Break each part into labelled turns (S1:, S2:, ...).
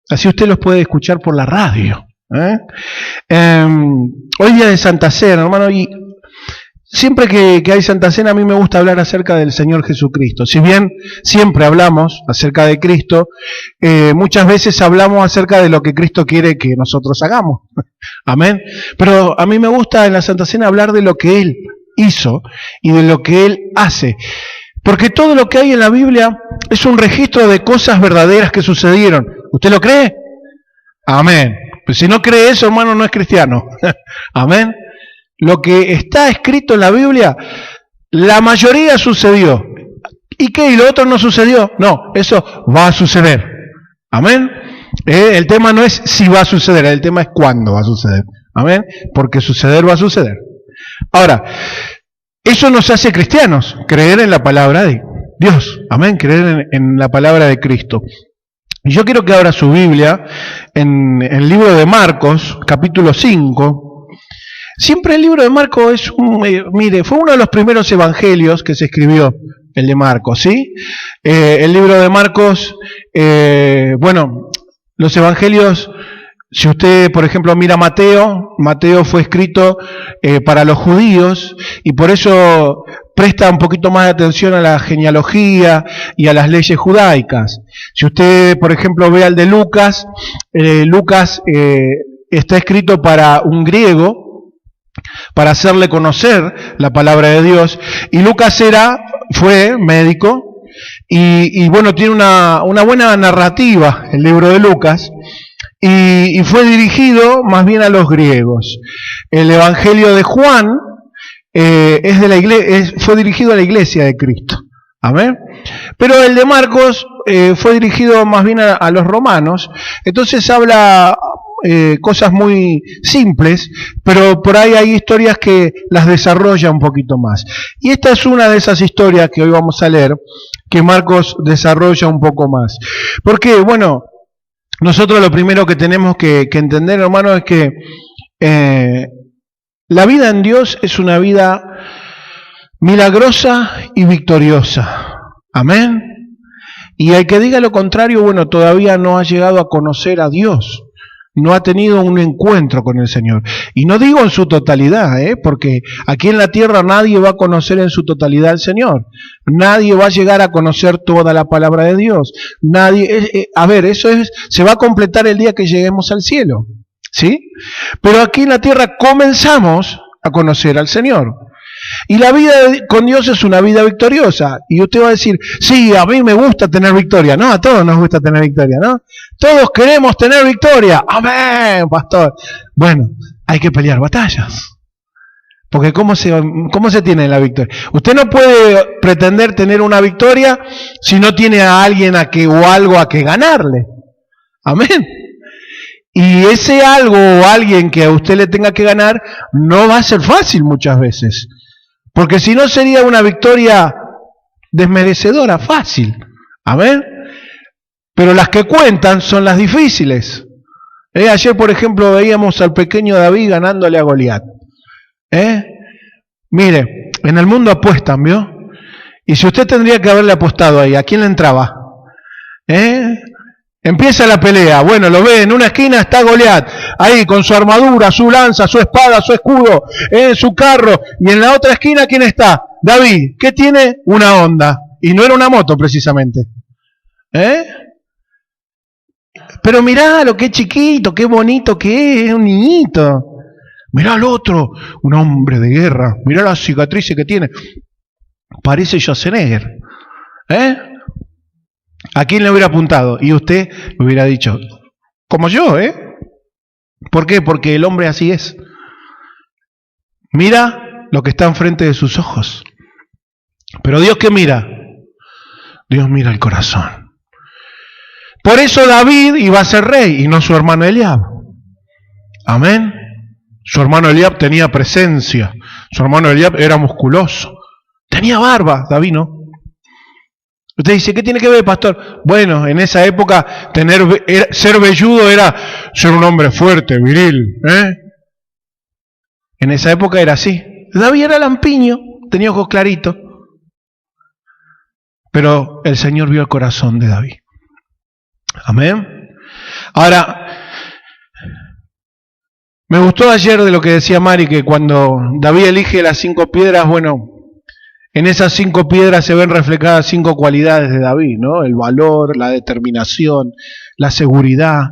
S1: Así usted los puede escuchar por la radio. Hoy día de Santa Cena, hermano, y siempre que hay Santa Cena a mí me gusta hablar acerca del Señor Jesucristo. Si bien siempre hablamos acerca de Cristo, muchas veces hablamos acerca de lo que Cristo quiere que nosotros hagamos. Amén. Pero a mí me gusta en la Santa Cena hablar de lo que Él hizo y de lo que Él hace. Porque todo lo que hay en la Biblia es un registro de cosas verdaderas que sucedieron. ¿Usted lo cree? Amén. Pues si no cree eso, hermano, no es cristiano. Amén. Lo que está escrito en la Biblia, la mayoría sucedió. ¿Y qué? ¿Y lo otro no sucedió? No, eso va a suceder. Amén. El tema no es si va a suceder, el tema es cuándo va a suceder. Amén. Porque suceder va a suceder. Ahora, eso nos hace cristianos, creer en la palabra de Dios. Amén. Creer en la palabra de Cristo. Y yo quiero que abra su Biblia en el libro de Marcos, capítulo 5. Siempre el libro de Marcos es mire, fue uno de los primeros evangelios que se escribió, el de Marcos, ¿sí? El libro de Marcos, bueno, los evangelios, si usted, por ejemplo, mira Mateo fue escrito para los judíos y por eso presta un poquito más de atención a la genealogía y a las leyes judaicas. Si usted, por ejemplo, ve al de Lucas, Lucas está escrito para un griego, para hacerle conocer la palabra de Dios, y Lucas fue médico, y bueno, tiene una buena narrativa el libro de Lucas, y fue dirigido más bien a los griegos. El evangelio de Juan fue dirigido a la iglesia de Cristo. Amén. Pero el de Marcos fue dirigido más bien a los romanos. Entonces habla cosas muy simples, pero por ahí hay historias que las desarrolla un poquito más. Y esta es una de esas historias que hoy vamos a leer, que Marcos desarrolla un poco más. Porque, bueno, nosotros lo primero que tenemos que entender, hermano, es que la vida en Dios es una vida milagrosa y victoriosa. Amén. Y el que diga lo contrario, bueno, todavía no ha llegado a conocer a Dios. No ha tenido un encuentro con el Señor. Y no digo en su totalidad, porque aquí en la tierra nadie va a conocer en su totalidad al Señor. Nadie va a llegar a conocer toda la palabra de Dios. Nadie, se va a completar el día que lleguemos al cielo. ¿Sí? Pero aquí en la tierra comenzamos a conocer al Señor. Y la vida con Dios es una vida victoriosa. Y usted va a decir, sí, a mí me gusta tener victoria. No, a todos nos gusta tener victoria, ¿no? Todos queremos tener victoria. Amén, pastor. Bueno, hay que pelear batallas. Porque ¿cómo se tiene la victoria? Usted no puede pretender tener una victoria si no tiene a alguien o algo a que ganarle. Amén. Y ese algo o alguien que a usted le tenga que ganar no va a ser fácil muchas veces. Porque si no sería una victoria desmerecedora, fácil. Amén. Pero las que cuentan son las difíciles. Ayer, por ejemplo, veíamos al pequeño David ganándole a Goliat. Mire, en el mundo apuestan, ¿vio? Y si usted tendría que haberle apostado ahí, ¿a quién le entraba? Empieza la pelea, bueno, lo ve, en una esquina está Goliat, ahí con su armadura, su lanza, su espada, su escudo, su carro, y en la otra esquina, ¿quién está? David, ¿qué tiene? Una Honda, y no era una moto precisamente. Pero mirá lo que chiquito, qué bonito que es un niñito. Mirá al otro, un hombre de guerra, mirá las cicatrices que tiene. Parece Schwarzenegger. ¿A quién le hubiera apuntado? Y usted le hubiera dicho, como yo, ¿Por qué? Porque el hombre así es. Mira lo que está enfrente de sus ojos. Pero Dios, ¿qué mira? Dios mira el corazón. Por eso David iba a ser rey y no su hermano Eliab. Amén. Su hermano Eliab tenía presencia. Su hermano Eliab era musculoso. Tenía barba, David no. Usted dice, ¿qué tiene que ver, pastor? Bueno, en esa época ser velludo era ser un hombre fuerte, viril. En esa época era así. David era lampiño, tenía ojos claritos. Pero el Señor vio el corazón de David. Amén. Ahora, me gustó ayer de lo que decía Mari, que cuando David elige las 5 piedras, bueno, en esas 5 piedras se ven reflejadas 5 cualidades de David, ¿no? El valor, la determinación, la seguridad,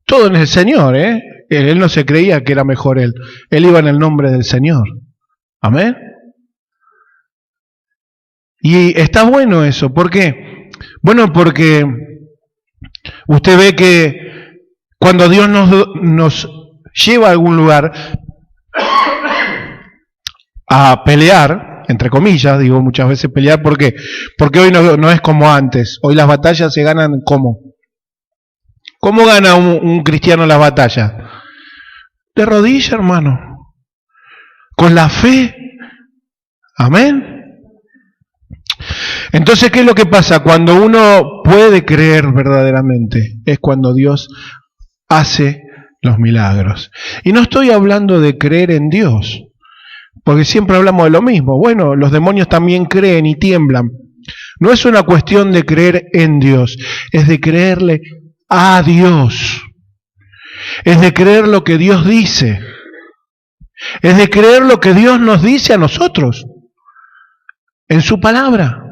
S1: todo en el Señor, ¿eh? Él no se creía que era mejor él iba en el nombre del Señor. Amén. Y está bueno eso, ¿por qué? Bueno, porque usted ve que cuando Dios nos lleva a algún lugar a pelear, entre comillas, digo muchas veces pelear, ¿por qué? Porque hoy no es como antes, hoy las batallas se ganan ¿cómo? ¿Cómo gana un cristiano las batallas? De rodillas, hermano, con la fe, amén. Entonces, ¿qué es lo que pasa? Cuando uno puede creer verdaderamente, es cuando Dios hace los milagros. Y no estoy hablando de creer en Dios, porque siempre hablamos de lo mismo. Bueno, los demonios también creen y tiemblan. No es una cuestión de creer en Dios, es de creerle a Dios. Es de creer lo que Dios dice. Es de creer lo que Dios nos dice a nosotros, en su palabra.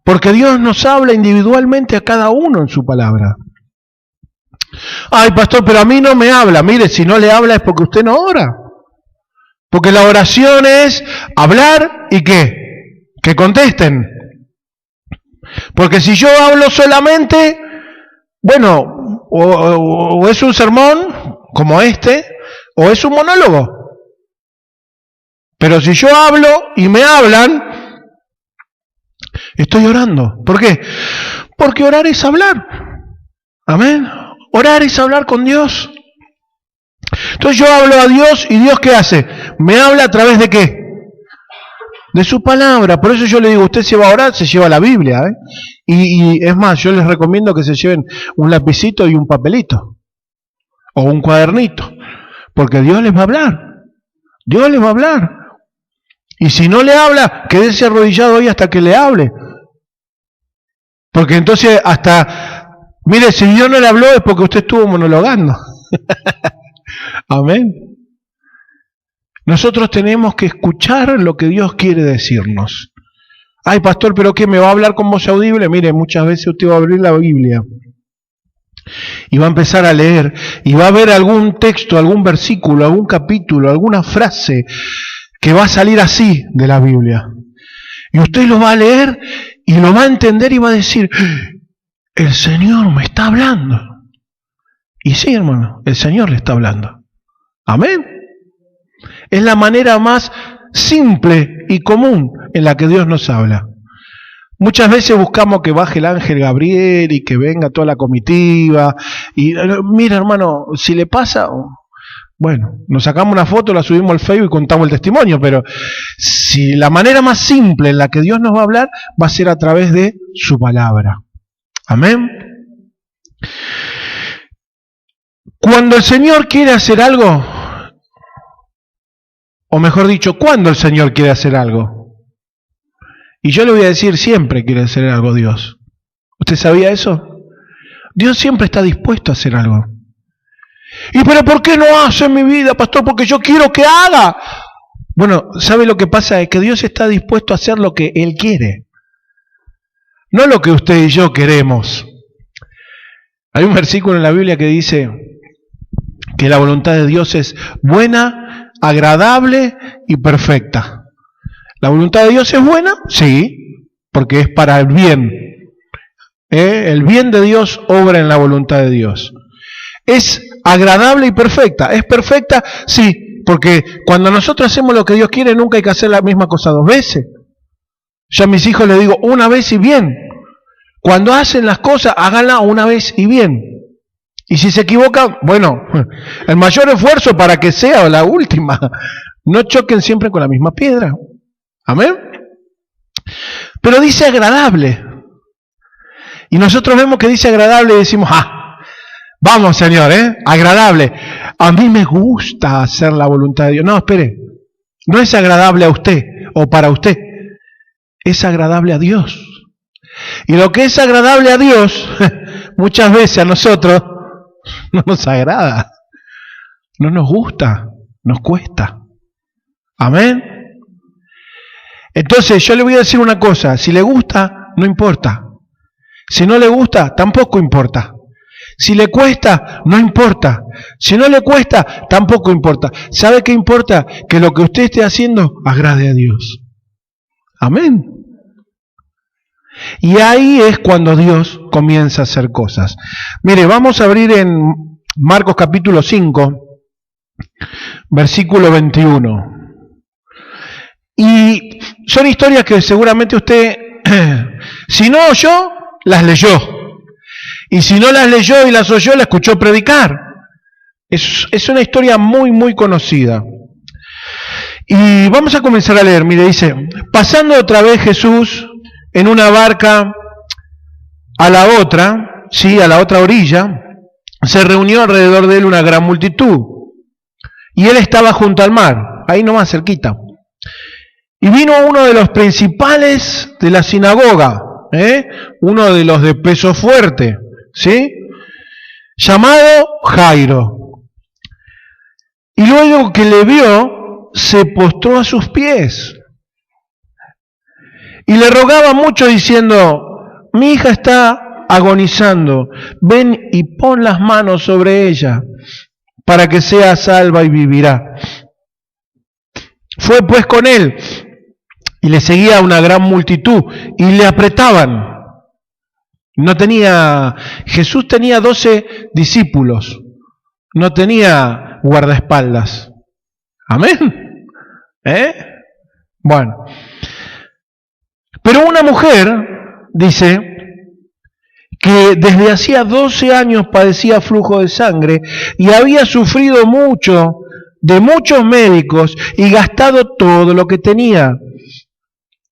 S1: Porque Dios nos habla individualmente a cada uno en su palabra. Ay, pastor, pero a mí no me habla. Mire, si no le habla es porque usted no ora. Porque la oración es hablar y ¿qué? Que contesten. Porque si yo hablo solamente, bueno, o es un sermón como este, o es un monólogo. Pero si yo hablo y me hablan, estoy orando. ¿Por qué? Porque orar es hablar. Amén. Orar es hablar con Dios. Entonces yo hablo a Dios y Dios ¿qué hace? Me habla a través de ¿qué? De su palabra. Por eso yo le digo, usted se va a orar, se lleva la Biblia. Y es más, yo les recomiendo que se lleven un lapicito y un papelito. O un cuadernito. Porque Dios les va a hablar. Dios les va a hablar. Y si no le habla, quédese arrodillado hoy hasta que le hable. Porque entonces hasta, mire, si Dios no le habló es porque usted estuvo monologando. Amén. Nosotros tenemos que escuchar lo que Dios quiere decirnos. Ay, pastor, ¿pero qué? ¿Me va a hablar con voz audible? Mire, muchas veces usted va a abrir la Biblia y va a empezar a leer y va a ver algún texto, algún versículo, algún capítulo, alguna frase que va a salir así de la Biblia. Y usted lo va a leer y lo va a entender y va a decir, el Señor me está hablando. Y sí, hermano, el Señor le está hablando. Amén. Es la manera más simple y común en la que Dios nos habla. Muchas veces buscamos que baje el ángel Gabriel y que venga toda la comitiva. Y mira, hermano, si le pasa, bueno, nos sacamos una foto, la subimos al Facebook y contamos el testimonio, pero si la manera más simple en la que Dios nos va a hablar va a ser a través de su palabra. Amén. Cuando el Señor quiere hacer algo, o mejor dicho, cuando el Señor quiere hacer algo, y yo le voy a decir, siempre quiere hacer algo Dios. ¿Usted sabía eso? Dios siempre está dispuesto a hacer algo. ¿Y pero por qué no hace en mi vida, pastor? Porque yo quiero que haga. Bueno, ¿sabe lo que pasa? Es que Dios está dispuesto a hacer lo que Él quiere. No lo que usted y yo queremos. Hay un versículo en la Biblia que dice que la voluntad de Dios es buena, agradable y perfecta. ¿La voluntad de Dios es buena? Sí, porque es para el bien. El bien de Dios obra en la voluntad de Dios. ¿Es agradable y perfecta? ¿Es perfecta? Sí, porque cuando nosotros hacemos lo que Dios quiere, nunca hay que hacer la misma cosa 2 veces. Yo a mis hijos les digo 1 vez y bien. Cuando hacen las cosas, háganla 1 vez y bien. Y si se equivocan, bueno, el mayor esfuerzo para que sea la última. No choquen siempre con la misma piedra. Amén. Pero dice agradable. Y nosotros vemos que dice agradable y decimos, vamos Señor, agradable. A mí me gusta hacer la voluntad de Dios. No, espere. No es agradable a usted o para usted. Es agradable a Dios. Y lo que es agradable a Dios, muchas veces a nosotros no nos agrada, no nos gusta, nos cuesta. Amén. Entonces yo le voy a decir una cosa, si le gusta, no importa. Si no le gusta, tampoco importa. Si le cuesta, no importa. Si no le cuesta, tampoco importa. ¿Sabe qué importa? Que lo que usted esté haciendo agrade a Dios. Amén. Y ahí es cuando Dios comienza a hacer cosas. Mire, vamos a abrir en Marcos capítulo 5, versículo 21. Y son historias que seguramente usted, si no oyó, las leyó. Y si no las leyó y las oyó, la escuchó predicar. Es una historia muy, muy conocida. Y vamos a comenzar a leer. Mire, dice, pasando otra vez Jesús en una barca a la otra, sí, a la otra orilla, se reunió alrededor de él una gran multitud. Y él estaba junto al mar, ahí nomás cerquita. Y vino uno de los principales de la sinagoga, uno de los de peso fuerte, ¿sí? Llamado Jairo. Y luego que le vio, se postró a sus pies. Y le rogaba mucho diciendo, mi hija está agonizando, ven y pon las manos sobre ella, para que sea salva y vivirá. Fue pues con él, y le seguía una gran multitud, y le apretaban. Jesús tenía 12 discípulos, no tenía guardaespaldas. Amén. Bueno. Pero una mujer, dice, que desde hacía 12 años padecía flujo de sangre y había sufrido mucho de muchos médicos y gastado todo lo que tenía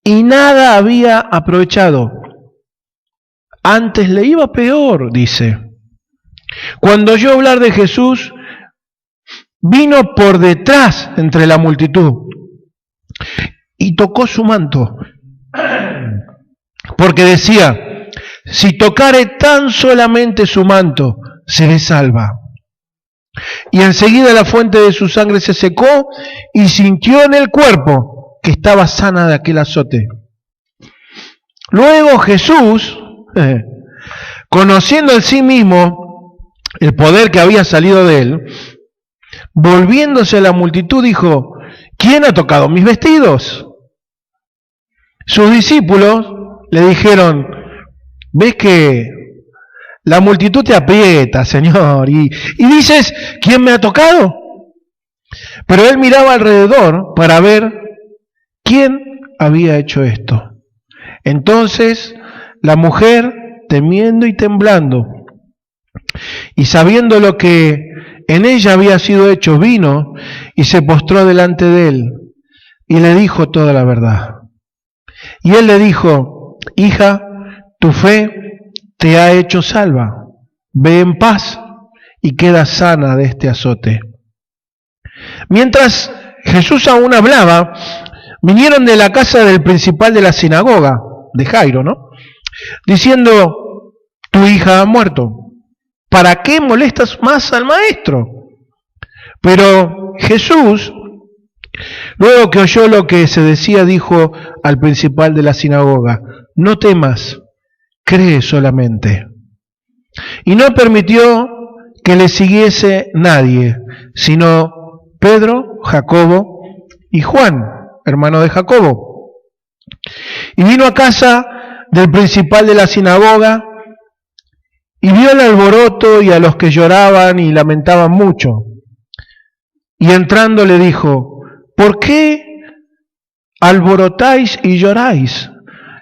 S1: y nada había aprovechado. Antes le iba peor, dice. Cuando oyó hablar de Jesús, vino por detrás entre la multitud y tocó su manto, porque decía, si tocare tan solamente su manto, seré salva. Y enseguida la fuente de su sangre se secó y sintió en el cuerpo que estaba sana de aquel azote. Luego Jesús, conociendo en sí mismo el poder que había salido de él, volviéndose a la multitud dijo, ¿quién ha tocado mis vestidos? Sus discípulos le dijeron, ¿ves que la multitud te aprieta, Señor? Y dices, ¿quién me ha tocado? Pero él miraba alrededor para ver quién había hecho esto. Entonces la mujer, temiendo y temblando, y sabiendo lo que en ella había sido hecho, vino y se postró delante de él y le dijo toda la verdad. Y él le dijo, hija, tu fe te ha hecho salva, ve en paz y queda sana de este azote. Mientras Jesús aún hablaba, vinieron de la casa del principal de la sinagoga, de Jairo, ¿no? Diciendo, tu hija ha muerto, ¿para qué molestas más al maestro? Pero Jesús, luego que oyó lo que se decía, dijo al principal de la sinagoga, no temas, cree solamente. Y no permitió que le siguiese nadie, sino Pedro, Jacobo y Juan, hermano de Jacobo. Y vino a casa del principal de la sinagoga y vio el alboroto y a los que lloraban y lamentaban mucho. Y entrando le dijo, ¿por qué alborotáis y lloráis?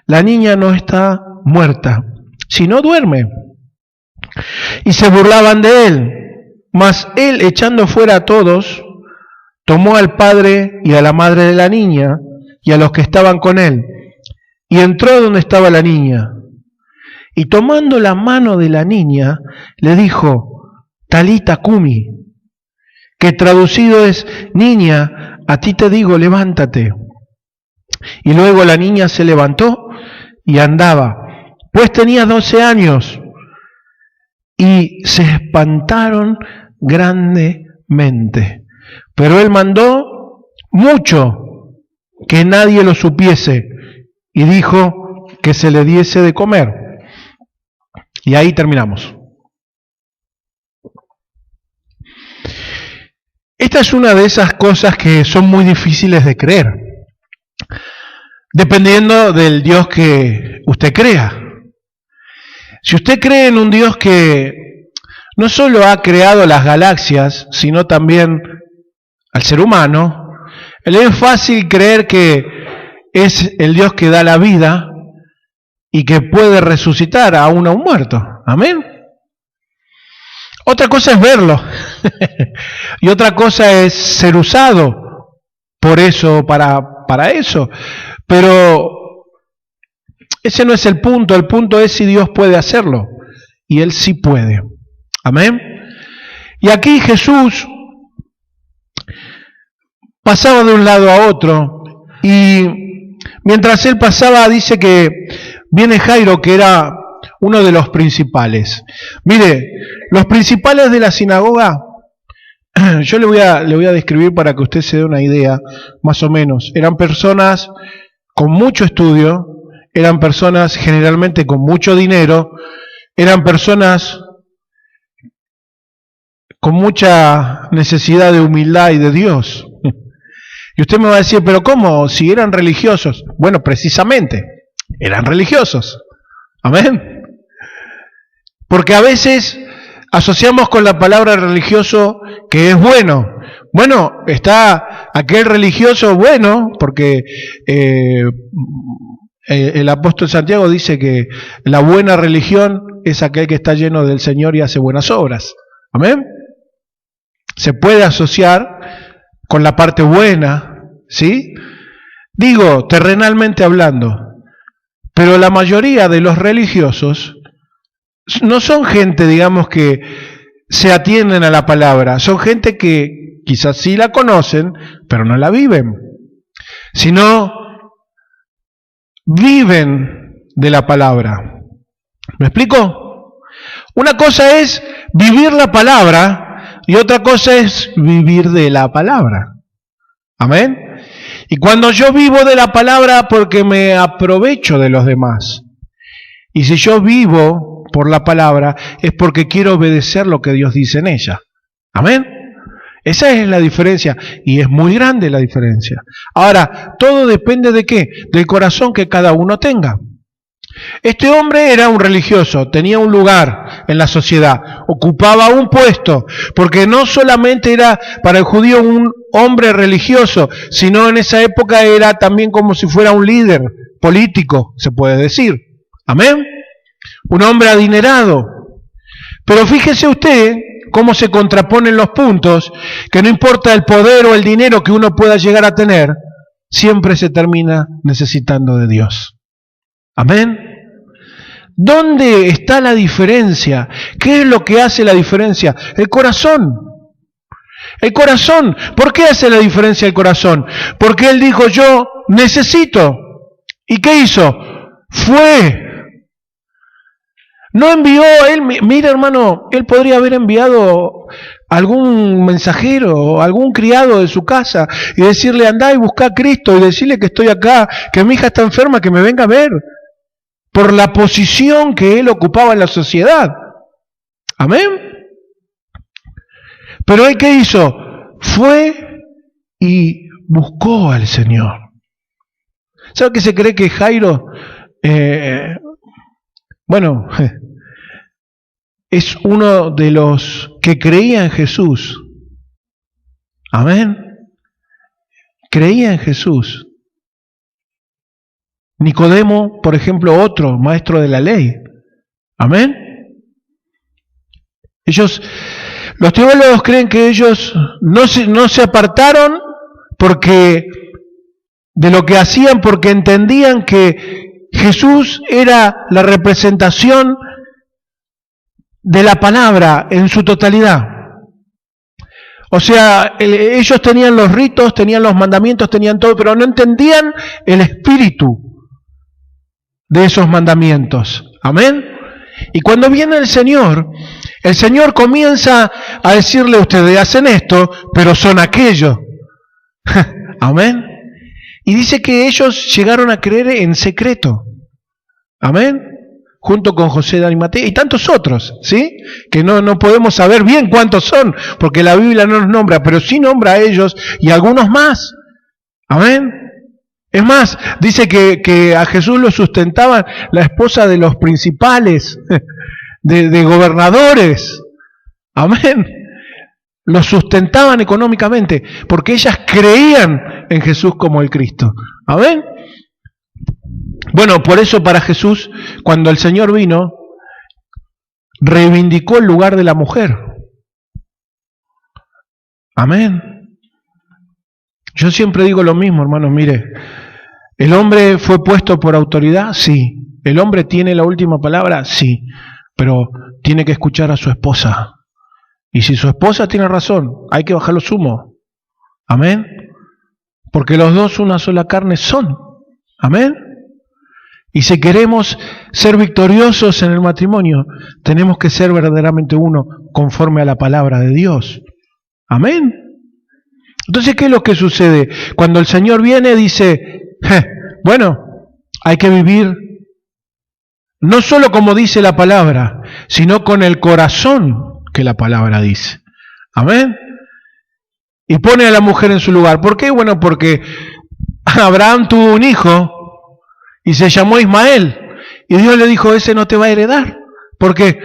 S1: La niña no está muerta, sino duerme. Y se burlaban de él, mas él, echando fuera a todos, tomó al padre y a la madre de la niña y a los que estaban con él, y entró donde estaba la niña. Y tomando la mano de la niña, le dijo, Talita cumi, que traducido es, niña, a ti te digo, levántate. Y luego la niña se levantó y andaba, pues tenía 12 años. y se espantaron grandemente. Pero él mandó mucho que nadie lo supiese y dijo que se le diese de comer. Y ahí terminamos. Esta es una de esas cosas que son muy difíciles de creer, dependiendo del Dios que usted crea. Si usted cree en un Dios que no solo ha creado las galaxias, sino también al ser humano, le es fácil creer que es el Dios que da la vida y que puede resucitar aún a un muerto. Amén. Otra cosa es verlo y otra cosa es ser usado por eso, para eso. Pero ese no es el punto es si Dios puede hacerlo. Y Él sí puede. Amén. Y aquí Jesús pasaba de un lado a otro y mientras Él pasaba dice que viene Jairo, que era uno de los principales. Mire, los principales de la sinagoga, yo le voy a describir para que usted se dé una idea, más o menos. Eran personas con mucho estudio, eran personas generalmente con mucho dinero, eran personas con mucha necesidad de humildad y de Dios. Y usted me va a decir, pero ¿cómo? Si eran religiosos. Bueno, precisamente, eran religiosos. Amén. Porque a veces asociamos con la palabra religioso que es bueno. Bueno, está aquel religioso bueno, porque el apóstol Santiago dice que la buena religión es aquel que está lleno del Señor y hace buenas obras. Amén. Se puede asociar con la parte buena, ¿sí? Digo, terrenalmente hablando, pero la mayoría de los religiosos no son gente, digamos, que se atienden a la palabra, son gente que quizás sí la conocen, pero no la viven, sino viven de la palabra. ¿Me explico? Una cosa es vivir la palabra y otra cosa es vivir de la palabra. Amén. Y cuando yo vivo de la palabra porque me aprovecho de los demás. Y si yo vivo por la palabra es porque quiero obedecer lo que Dios dice en ella. Amén. Esa es la diferencia y es muy grande la diferencia. Ahora, todo depende de qué, del corazón que cada uno tenga. Este hombre era un religioso, tenía un lugar en la sociedad, ocupaba un puesto, porque no solamente era para el judío un hombre religioso, sino en esa época era también como si fuera un líder político, se puede decir. Amén. Un hombre adinerado. Pero fíjese usted cómo se contraponen los puntos, que no importa el poder o el dinero que uno pueda llegar a tener, siempre se termina necesitando de Dios. Amén. ¿Dónde está la diferencia? ¿Qué es lo que hace la diferencia? El corazón. El corazón. ¿Por qué hace la diferencia el corazón? Porque él dijo, yo necesito. ¿Y qué hizo? Fue. No envió, él, mira hermano, él podría haber enviado algún mensajero, algún criado de su casa y decirle, andá y buscá a Cristo y decirle que estoy acá, que mi hija está enferma, que me venga a ver. Por la posición que él ocupaba en la sociedad. Amén. Pero él, ¿qué hizo? Fue y buscó al Señor. ¿Sabe qué se cree que Jairo? Bueno, es uno de los que creía en Jesús. Amén. Creía en Jesús. Nicodemo, por ejemplo, otro maestro de la ley. Amén. Los teólogos creen que ellos no se apartaron porque de lo que hacían, porque entendían que Jesús era la representación de la palabra en su totalidad. O sea, ellos tenían los ritos, tenían los mandamientos, tenían todo, pero no entendían el espíritu de esos mandamientos. Amén. Y cuando viene el Señor, El Señor comienza a decirle: ustedes hacen esto, pero son aquello. Amén. Y dice que ellos llegaron a creer en secreto. Amén. Junto con José de Arimatea y tantos otros, ¿sí? Que no podemos saber bien cuántos son, porque la Biblia no los nombra, pero sí nombra a ellos y algunos más. Amén. Es más, dice que a Jesús lo sustentaban la esposa de los principales, de gobernadores. Amén. Los sustentaban económicamente, porque ellas creían en Jesús como el Cristo. Amén. Bueno, por eso para Jesús, cuando el Señor vino, reivindicó el lugar de la mujer. Amén. Yo siempre digo lo mismo, hermanos, mire, ¿el hombre fue puesto por autoridad? Sí. ¿El hombre tiene la última palabra? Sí. Pero tiene que escuchar a su esposa. Y si su esposa tiene razón, hay que bajar los humos. Amén. Porque los dos una sola carne son. Amén. Y si queremos ser victoriosos en el matrimonio, tenemos que ser verdaderamente uno conforme a la palabra de Dios. Amén. Entonces, ¿qué es lo que sucede? Cuando el Señor viene, dice, bueno, hay que vivir no solo como dice la palabra, sino con el corazón que la palabra dice. Amén. Y pone a la mujer en su lugar. ¿Por qué? Bueno, porque Abraham tuvo un hijo y se llamó Ismael. Y Dios le dijo: ese no te va a heredar. ¿Por qué?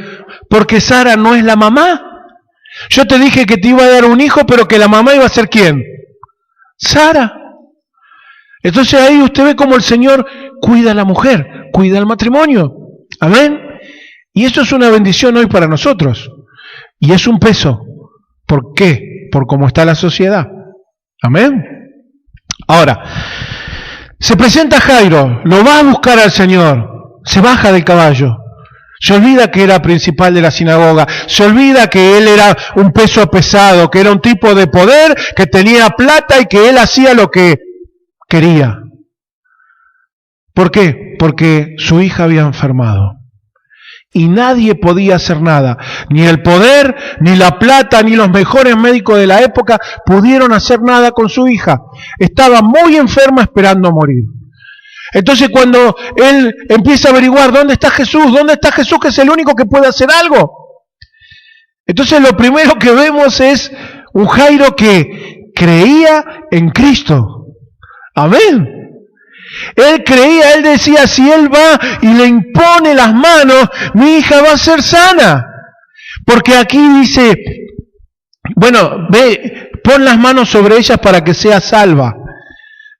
S1: Porque Sara no es la mamá. Yo te dije que te iba a dar un hijo, pero que la mamá iba a ser ¿quién? Sara. Entonces ahí usted ve cómo el Señor cuida a la mujer, cuida al matrimonio. Amén. Y eso es una bendición hoy para nosotros. Y es un peso. ¿Por qué? Por cómo está la sociedad. Amén. Ahora, se presenta Jairo, lo va a buscar al Señor, se baja del caballo, se olvida que era principal de la sinagoga, se olvida que él era un peso pesado, que era un tipo de poder, que tenía plata y que él hacía lo que quería. ¿Por qué? Porque su hija había enfermado. Y nadie podía hacer nada. Ni el poder, ni la plata, ni los mejores médicos de la época pudieron hacer nada con su hija. Estaba muy enferma esperando morir. Entonces cuando él empieza a averiguar ¿dónde está Jesús? Que es el único que puede hacer algo. Entonces lo primero que vemos es un Jairo que creía en Cristo. Amén. Él creía, él decía, si él va y le impone las manos, mi hija va a ser sana. Porque aquí dice, bueno, ve, pon las manos sobre ellas para que sea salva.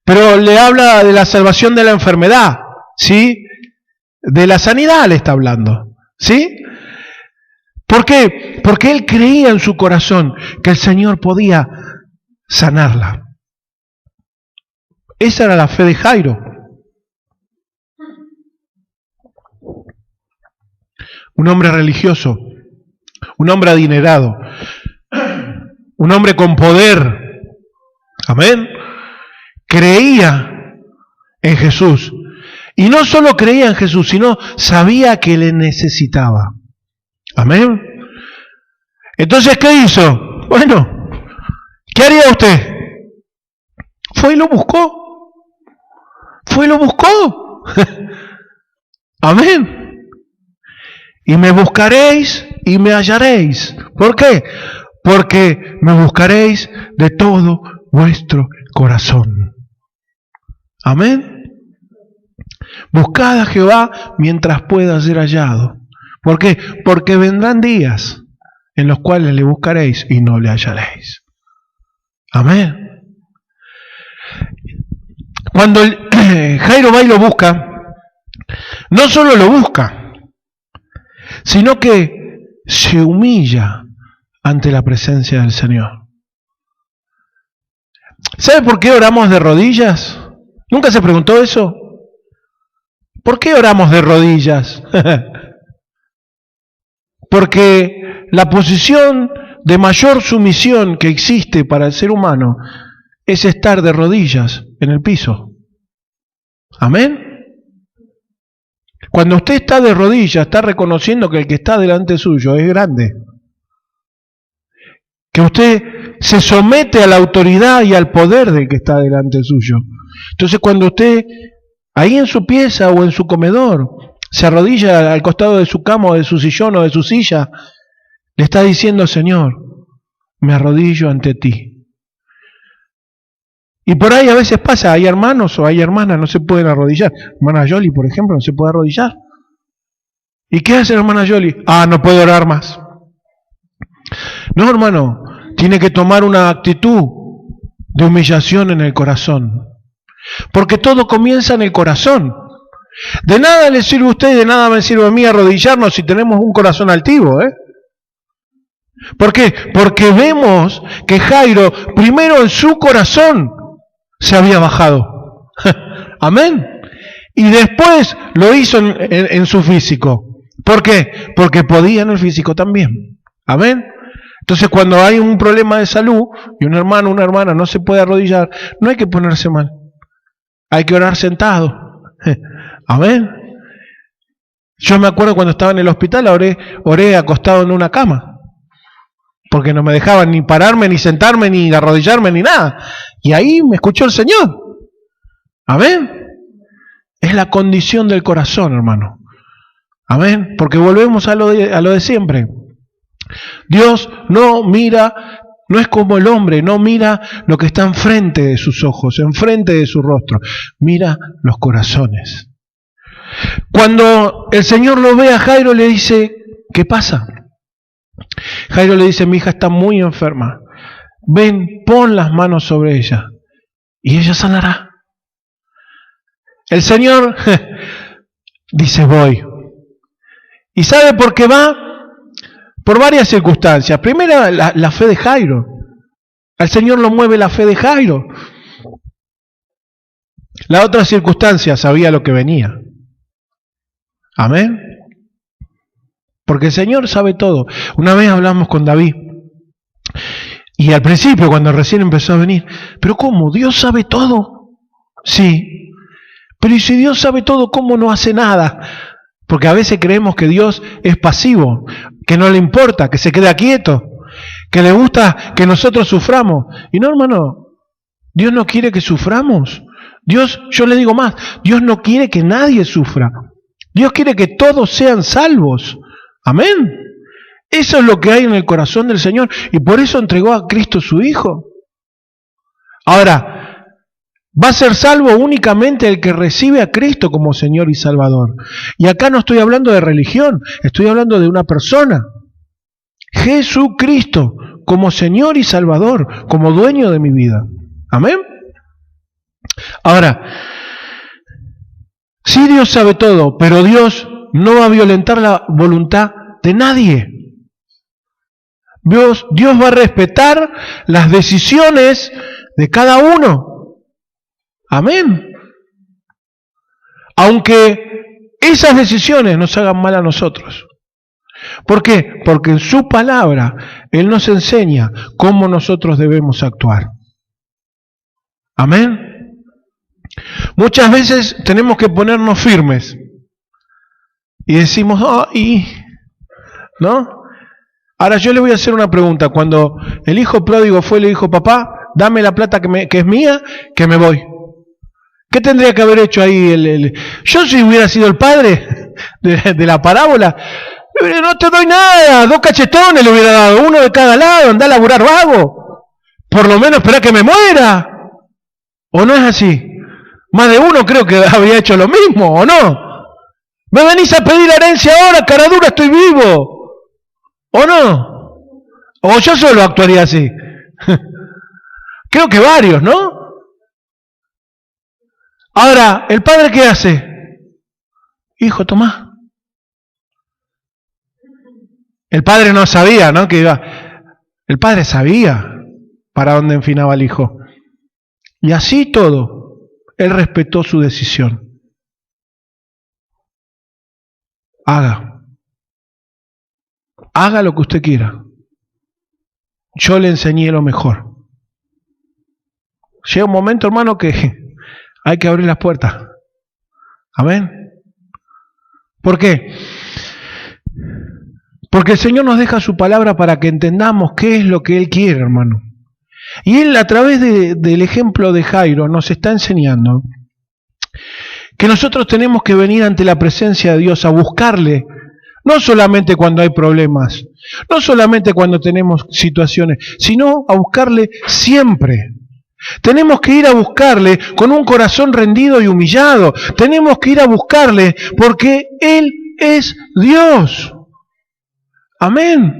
S1: Pero le habla de la salvación de la enfermedad, ¿sí? De la sanidad le está hablando, ¿sí? ¿Por qué? Porque él creía en su corazón que el Señor podía sanarla. Esa era la fe de Jairo. Un hombre religioso, un hombre adinerado, un hombre con poder. Amén. Creía en Jesús. Y no solo creía en Jesús, sino sabía que le necesitaba. Amén. Entonces, ¿qué hizo? Bueno, ¿qué haría usted? Fue y lo buscó. Fue y lo buscó. Amén. Y me buscaréis y me hallaréis. ¿Por qué? Porque me buscaréis de todo vuestro corazón. Amén. Buscad a Jehová mientras pueda ser hallado. ¿Por qué? Porque vendrán días en los cuales le buscaréis y no le hallaréis. Amén. Cuando Jairo va y lo busca, no solo lo busca, sino que se humilla ante la presencia del Señor. ¿Sabe por qué oramos de rodillas? ¿Nunca se preguntó eso? ¿Por qué oramos de rodillas? Porque la posición de mayor sumisión que existe para el ser humano es estar de rodillas en el piso. Amén. Cuando usted está de rodillas, está reconociendo que el que está delante suyo es grande. que usted se somete a la autoridad y al poder del que está delante suyo. Entonces cuando usted, ahí en su pieza o en su comedor, se arrodilla al costado de su cama o de su sillón o de su silla, le está diciendo: Señor, me arrodillo ante ti. Y por ahí a veces pasa, hay hermanos o hay hermanas no se pueden arrodillar. Hermana Yoli, por ejemplo, no se puede arrodillar. ¿Y qué hace la hermana Yoli? No puedo orar más. No, hermano, tiene que tomar una actitud de humillación en el corazón. Porque todo comienza en el corazón. De nada le sirve a usted y de nada me sirve a mí arrodillarnos si tenemos un corazón altivo, ¿eh? ¿Por qué? Porque vemos que Jairo, primero en su corazón, se había bajado. Amén. Y después lo hizo en su físico. ¿Por qué? Porque podía en el físico también. Amén. Entonces cuando hay un problema de salud y un hermano o una hermana no se puede arrodillar, no hay que ponerse mal. Hay que orar sentado. Amén. Yo me acuerdo cuando estaba en el hospital, oré acostado en una cama. Porque no me dejaban ni pararme, ni sentarme, ni arrodillarme, ni nada. Y ahí me escuchó el Señor. Amén. Es la condición del corazón, hermano. Amén. Porque volvemos a lo de siempre. Dios no mira, no es como el hombre, no mira lo que está enfrente de sus ojos, enfrente de su rostro. Mira los corazones. Cuando el Señor lo ve a Jairo, le dice: ¿qué pasa? Jairo le dice: mi hija está muy enferma. Ven, pon las manos sobre ella y ella sanará. El Señor dice: voy. ¿Y sabe por qué va? Por varias circunstancias. Primera, la fe de Jairo. Al Señor lo mueve la fe de Jairo. La otra circunstancia, sabía lo que venía. Amén. Porque el Señor sabe todo. Una vez hablamos con David. Y al principio, cuando recién empezó a venir: ¿pero cómo? ¿Dios sabe todo? Sí. Pero ¿y si Dios sabe todo, cómo no hace nada? Porque a veces creemos que Dios es pasivo, que no le importa, que se queda quieto, que le gusta que nosotros suframos. Y no, hermano, Dios no quiere que suframos. Dios, yo le digo más, Dios no quiere que nadie sufra. Dios quiere que todos sean salvos. Amén. Eso es lo que hay en el corazón del Señor. Y por eso entregó a Cristo su Hijo. Ahora, va a ser salvo únicamente el que recibe a Cristo como Señor y Salvador. Y acá no estoy hablando de religión, estoy hablando de una persona. Jesucristo como Señor y Salvador, como dueño de mi vida. Amén. Ahora, sí, Dios sabe todo, pero Dios no va a violentar la voluntad de nadie. Dios va a respetar las decisiones de cada uno. Amén. Aunque esas decisiones nos hagan mal a nosotros. ¿Por qué? Porque en su palabra Él nos enseña cómo nosotros debemos actuar. Amén. Muchas veces tenemos que ponernos firmes y decimos: ¿no? Ahora yo le voy a hacer una pregunta. Cuando el hijo pródigo fue y le dijo: papá, dame la plata que es mía, que me voy. ¿Qué tendría que haber hecho ahí? Yo, si hubiera sido el padre de la parábola, no te doy nada, 2 cachetones le hubiera dado, 1 de cada lado, andá a laburar vago. Por lo menos espera que me muera. ¿O no es así? Más de uno creo que habría hecho lo mismo, ¿o no? ¿Me venís a pedir la herencia ahora, cara dura, estoy vivo? ¿O no? ¿O yo solo actuaría así? Creo que varios, ¿no? Ahora, ¿el padre qué hace? Hijo, tomá. El padre no sabía, ¿no? El padre sabía para dónde enfinaba el hijo. Y así todo, él respetó su decisión. Haga lo que usted quiera. Yo le enseñé lo mejor. Llega un momento, hermano, que hay que abrir las puertas. Amén. ¿Por qué? Porque el Señor nos deja su palabra para que entendamos qué es lo que Él quiere, hermano. Y Él, a través del ejemplo de Jairo, nos está enseñando que nosotros tenemos que venir ante la presencia de Dios a buscarle, no solamente cuando hay problemas, no solamente cuando tenemos situaciones, sino a buscarle siempre. Tenemos que ir a buscarle con un corazón rendido y humillado. Tenemos que ir a buscarle porque Él es Dios. Amén.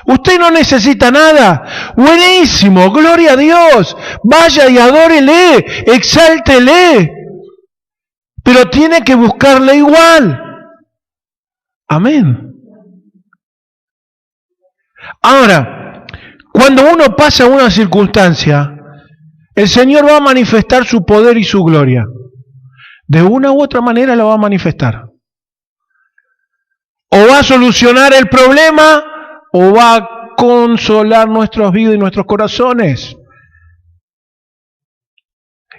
S1: Usted no necesita nada. Buenísimo, gloria a Dios. Vaya y adórele, exáltele. Pero tiene que buscarle igual. Amén. Ahora, cuando uno pasa una circunstancia, el Señor va a manifestar su poder y su gloria. De una u otra manera lo va a manifestar. O va a solucionar el problema, o va a consolar nuestras vidas y nuestros corazones.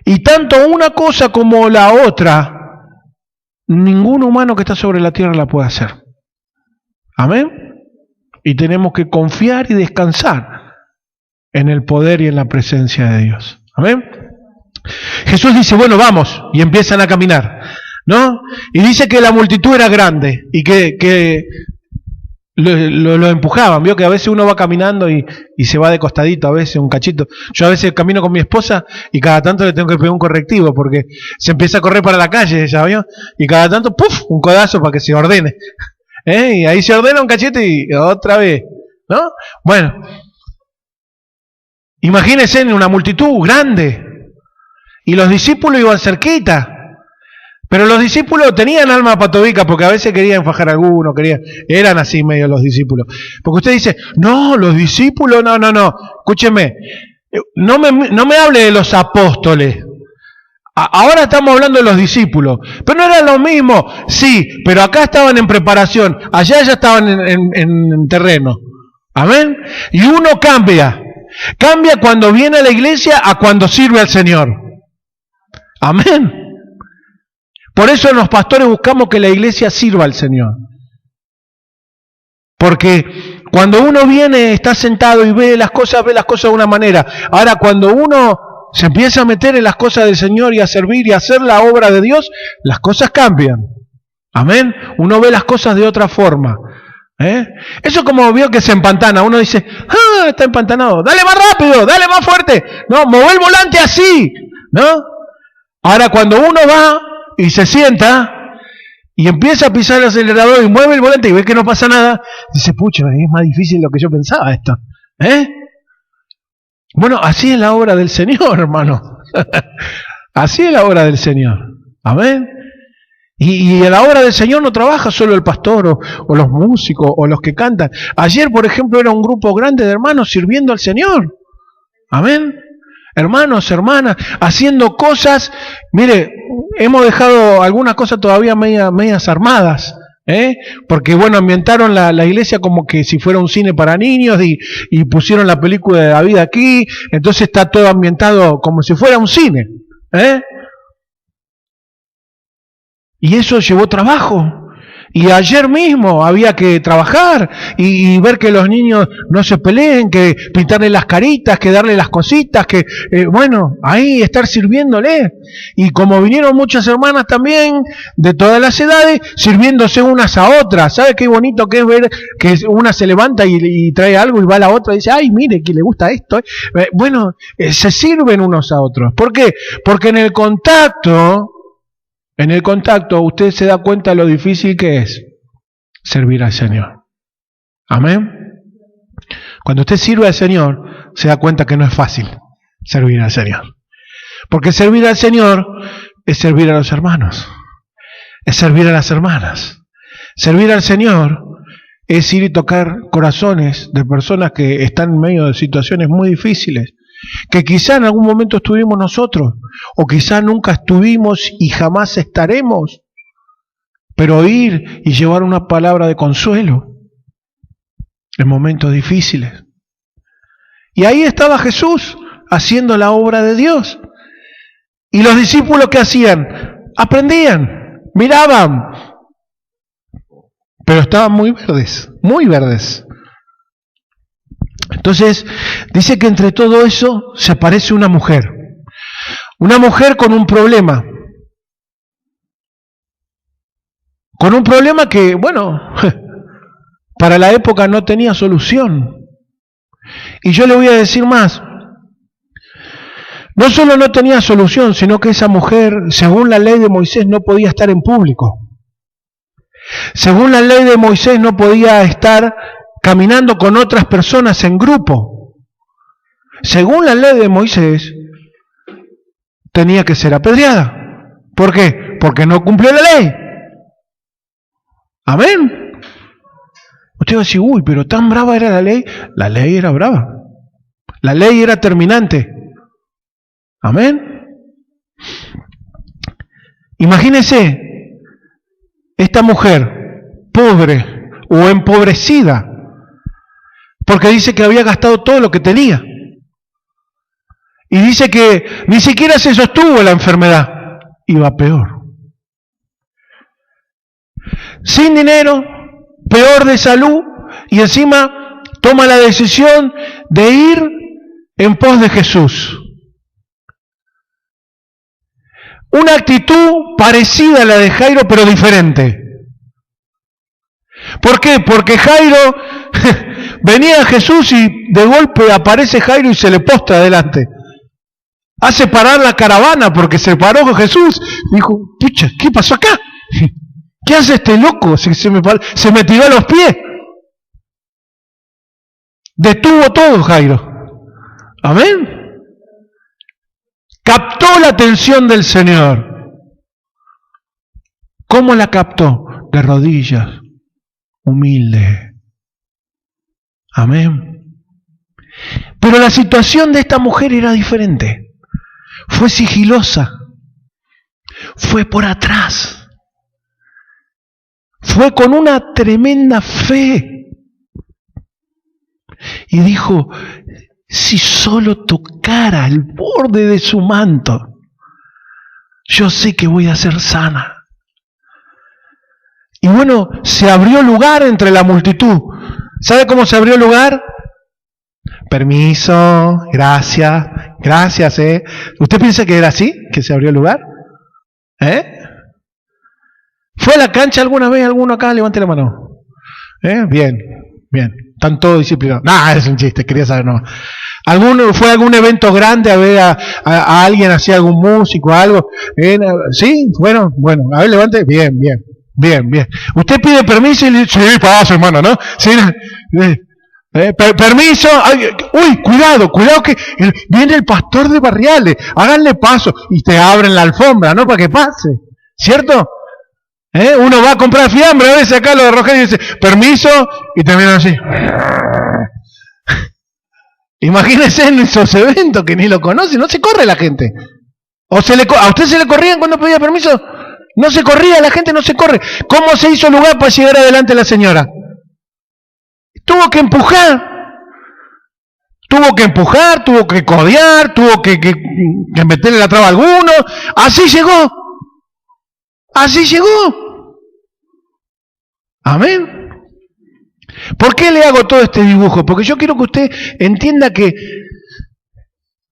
S1: Y tanto una cosa como la otra, ningún humano que está sobre la tierra la puede hacer. Amén. Y tenemos que confiar y descansar en el poder y en la presencia de Dios. Amén. Jesús dice, bueno, vamos, y empiezan a caminar, ¿no? Y dice que la multitud era grande y que lo empujaban. Vio que a veces uno va caminando y se va de costadito, a veces un cachito. Yo a veces camino con mi esposa y cada tanto le tengo que pegar un correctivo porque se empieza a correr para la calle, ¿ya vio? Y cada tanto, ¡puf!, un codazo para que se ordene. Y ahí se ordena un cachito y otra vez, ¿no? Bueno, imagínense en una multitud grande y los discípulos iban cerquita. Pero los discípulos tenían alma patobica porque a veces querían fajar a alguno, eran así medio los discípulos. Porque usted dice, no, los discípulos, no, escúcheme, no me hable de los apóstoles. Ahora estamos hablando de los discípulos, pero no era lo mismo, sí, pero acá estaban en preparación, allá ya estaban en terreno. Amén. Y uno cambia cuando viene a la iglesia a cuando sirve al Señor. Amén. Por eso los pastores buscamos que la iglesia sirva al Señor. Porque cuando uno viene, está sentado y ve las cosas de una manera. Ahora, cuando uno se empieza a meter en las cosas del Señor y a servir y a hacer la obra de Dios, las cosas cambian. Amén. Uno ve las cosas de otra forma. Eso como vio que se empantana. Uno dice, está empantanado. Dale más rápido, dale más fuerte. No, mueve el volante así. ¿No? Ahora, cuando uno va y se sienta y empieza a pisar el acelerador y mueve el volante y ve que no pasa nada, dice, pucha, es más difícil de lo que yo pensaba esto. Bueno, así es la obra del Señor, hermano. Así es la obra del Señor. Amén. Y en la obra del Señor no trabaja solo el pastor o los músicos o los que cantan. Ayer, por ejemplo, era un grupo grande de hermanos sirviendo al Señor. Amén. Hermanos, hermanas, haciendo cosas. Mire, hemos dejado algunas cosas todavía medias armadas, porque bueno, ambientaron la iglesia como que si fuera un cine para niños y pusieron la película de David aquí, entonces está todo ambientado como si fuera un cine, y eso llevó trabajo. Y ayer mismo había que trabajar y ver que los niños no se peleen, que pintarle las caritas, que darle las cositas, que bueno, ahí estar sirviéndole. Y como vinieron muchas hermanas también de todas las edades, sirviéndose unas a otras. ¿Sabe qué bonito que es ver que una se levanta y trae algo y va a la otra y dice, ay, mire, que le gusta esto? Bueno, se sirven unos a otros. ¿Por qué? Porque en el contacto usted se da cuenta de lo difícil que es servir al Señor. Amén. Cuando usted sirve al Señor, se da cuenta que no es fácil servir al Señor. Porque servir al Señor es servir a los hermanos, es servir a las hermanas. Servir al Señor es ir y tocar corazones de personas que están en medio de situaciones muy difíciles, que quizá en algún momento estuvimos nosotros, o quizá nunca estuvimos y jamás estaremos, pero ir y llevar una palabra de consuelo en momentos difíciles. Y ahí estaba Jesús haciendo la obra de Dios. Y los discípulos, ¿qué hacían? Aprendían, miraban. pero estaban muy verdes, muy verdes. Entonces, dice que entre todo eso se aparece una mujer con un problema que, bueno, para la época no tenía solución. Y yo le voy a decir más, no solo no tenía solución, sino que esa mujer, según la ley de Moisés, no podía estar en público. Según la ley de Moisés, no podía estar caminando con otras personas en grupo. Según la ley de Moisés, tenía que ser apedreada. ¿Por qué? Porque no cumplió la ley. Amén. Usted va a decir, uy, pero tan brava era la ley. La ley era brava. La ley era terminante. Amén. Imagínese esta mujer pobre o empobrecida, porque dice que había gastado todo lo que tenía. Y dice que ni siquiera se sostuvo la enfermedad. Iba peor. Sin dinero, peor de salud, y encima toma la decisión de ir en pos de Jesús. Una actitud parecida a la de Jairo, pero diferente. ¿Por qué? Porque Jairo venía a Jesús y de golpe aparece Jairo y se le postra delante. Hace parar la caravana porque se paró con Jesús. Dijo, pucha, ¿qué pasó acá? ¿Qué hace este loco? Se me tiró a los pies. Detuvo todo Jairo. Amén. Captó la atención del Señor. ¿Cómo la captó? De rodillas, humilde. Amén. Pero la situación de esta mujer era diferente. Fue sigilosa. Fue por atrás. Fue con una tremenda fe. Y dijo, si solo tocara el borde de su manto, yo sé que voy a ser sana. Y bueno, se abrió lugar entre la multitud. ¿Sabe cómo se abrió lugar? Permiso, gracias, ¿Usted piensa que era así, que se abrió lugar? ¿Fue a la cancha alguna vez alguno acá? Levante la mano. Bien. Están todos disciplinados. No, es un chiste, quería saber nomás. ¿Fue a algún evento grande a ver a alguien, así, algún músico, algo? ¿Sí? Bueno, a ver, levante. Bien. Usted pide permiso y le dice, sí, paso, hermano, ¿no? Sí, permiso. Uy, cuidado que viene el pastor de Barriales, háganle paso. Y te abren la alfombra, ¿no? Para que pase. ¿Cierto? Uno va a comprar fiambre, a veces acá lo de Rogelio dice, permiso, y terminan así. Imagínense en esos eventos que ni lo conocen, no se corre la gente. ¿A usted se le corrían cuando pedía permiso? No se corría, la gente no se corre. ¿Cómo se hizo lugar para llegar adelante la señora? Tuvo que empujar, tuvo que codear, tuvo que meterle la traba a alguno. Así llegó. Amén. ¿Por qué le hago todo este dibujo? Porque yo quiero que usted entienda que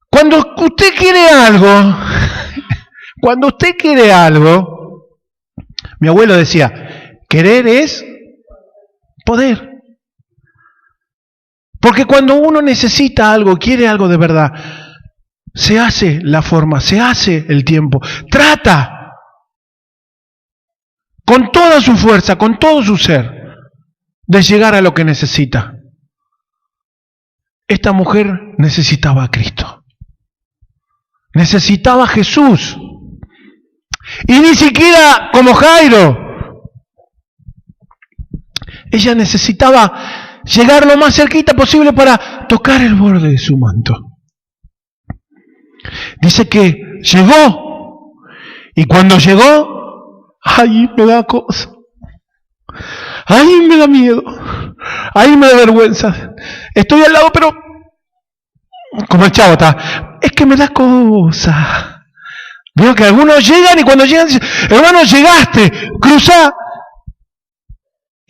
S1: cuando usted quiere algo, mi abuelo decía, querer es poder. Porque cuando uno necesita algo, quiere algo de verdad, se hace la forma, se hace el tiempo, trata con toda su fuerza, con todo su ser, de llegar a lo que necesita. Esta mujer necesitaba a Cristo. Necesitaba a Jesús. Y ni siquiera como Jairo. Ella necesitaba llegar lo más cerquita posible para tocar el borde de su manto. Dice que llegó. Y cuando llegó, ¡ay, me da cosa! ¡Ay, me da miedo! ¡Ay, me da vergüenza! Estoy al lado, pero como el chavo está, es que me da cosa. Veo que algunos llegan y cuando llegan dicen, hermano, llegaste, cruzá.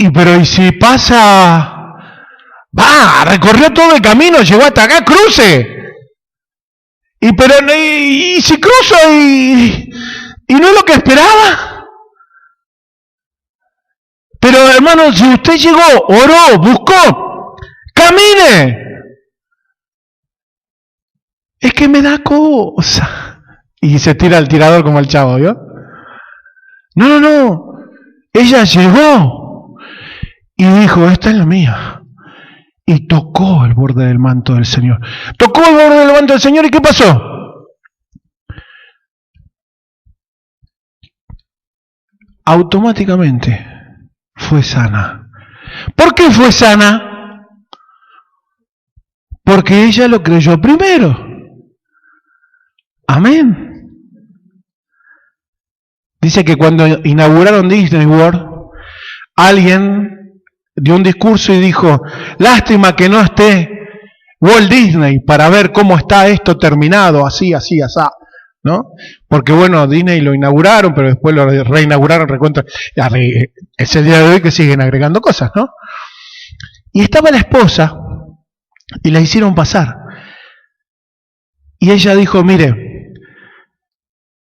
S1: ¿Y si pasa? Recorrió todo el camino, llegó hasta acá, cruce. ¿Y si cruzo y no es lo que esperaba? Pero hermano, si usted llegó, oró, buscó, camine. Es que me da cosa. Y se tira al tirador como el chavo, ¿vio? No. Ella llegó y dijo, esta es la mía. Y tocó el borde del manto del Señor. Tocó el borde del manto del Señor, ¿y qué pasó? Automáticamente fue sana. ¿Por qué fue sana? Porque ella lo creyó primero. Amén. Dice que cuando inauguraron Disney World, alguien dio un discurso y dijo, lástima que no esté Walt Disney para ver cómo está esto terminado, así, ¿no? Porque bueno, Disney lo inauguraron, pero después lo reinauguraron, es el día de hoy que siguen agregando cosas, ¿no? Y estaba la esposa y la hicieron pasar. Y ella dijo, mire,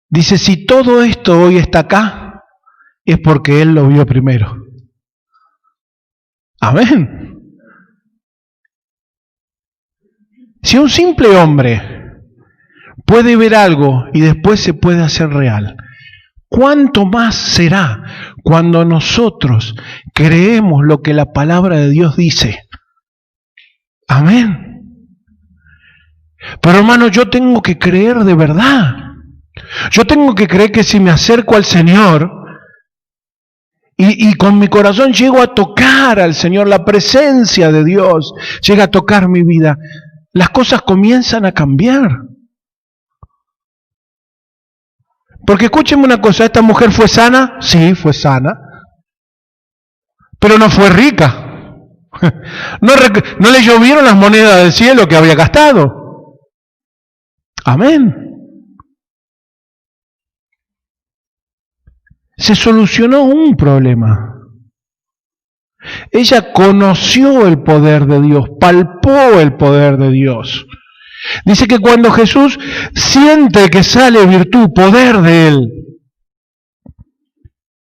S1: dice, si todo esto hoy está acá, es porque él lo vio primero. Amén. Si un simple hombre puede ver algo y después se puede hacer real, ¿cuánto más será cuando nosotros creemos lo que la palabra de Dios dice? Amén. Pero hermano, yo tengo que creer de verdad. Yo tengo que creer que si me acerco al Señor y con mi corazón llego a tocar al Señor, la presencia de Dios llega a tocar mi vida, las cosas comienzan a cambiar. Porque escúchenme una cosa, ¿esta mujer fue sana? Sí, fue sana. Pero no fue rica. No le llovieron las monedas del cielo que había gastado. Amén. Se solucionó un problema. Ella conoció el poder de Dios, palpó el poder de Dios. Dice que cuando Jesús siente que sale virtud, poder de Él.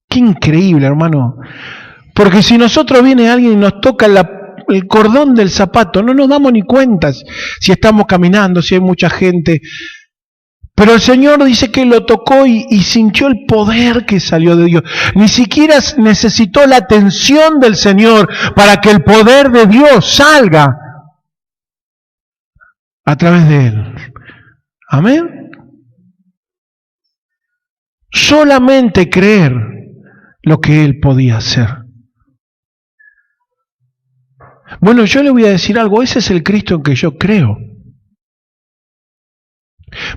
S1: Qué increíble, hermano. Porque si nosotros viene alguien y nos toca el cordón del zapato, no nos damos ni cuenta si estamos caminando, si hay mucha gente. Pero el Señor dice que lo tocó y sintió el poder que salió de Dios. Ni siquiera necesitó la atención del Señor para que el poder de Dios salga a través de Él. Amén. Solamente creer lo que Él podía hacer. Bueno, yo le voy a decir algo, ese es el Cristo en que yo creo.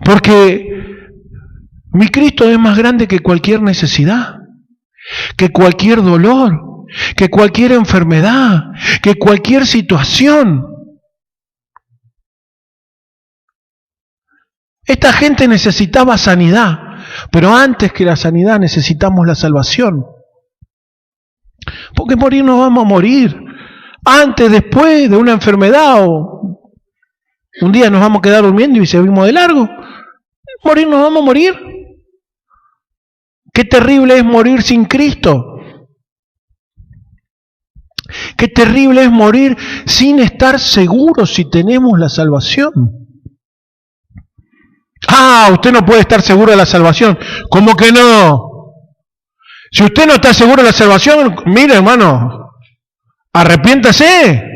S1: Porque mi Cristo es más grande que cualquier necesidad, que cualquier dolor, que cualquier enfermedad, que cualquier situación. Esta gente necesitaba sanidad, pero antes que la sanidad necesitamos la salvación. Porque morir nos vamos a morir. Antes, después de una enfermedad o un día nos vamos a quedar durmiendo y seguimos de largo. Morir nos vamos a morir. Qué terrible es morir sin Cristo. Qué terrible es morir sin estar seguros si tenemos la salvación. Usted no puede estar seguro de la salvación. ¿Cómo que no? Si usted no está seguro de la salvación, mire hermano, arrepiéntase.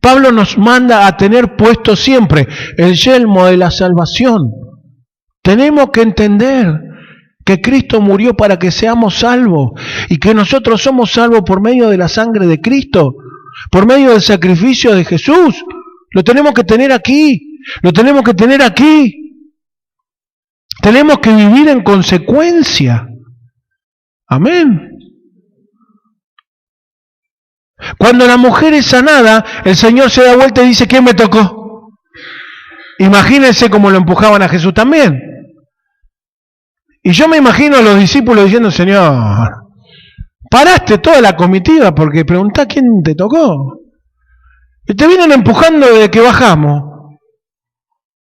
S1: Pablo nos manda a tener puesto siempre el yelmo de la salvación. Tenemos que entender que Cristo murió para que seamos salvos y que nosotros somos salvos por medio de la sangre de Cristo, por medio del sacrificio de Jesús. Lo tenemos que tener aquí, lo tenemos que tener aquí. Tenemos que vivir en consecuencia. Amén. Cuando la mujer es sanada, el Señor se da vuelta y dice, ¿quién me tocó? Imagínense cómo lo empujaban a Jesús también. Y yo me imagino a los discípulos diciendo, Señor, Paraste toda la comitiva porque preguntá quién te tocó. Y te vienen empujando desde que bajamos.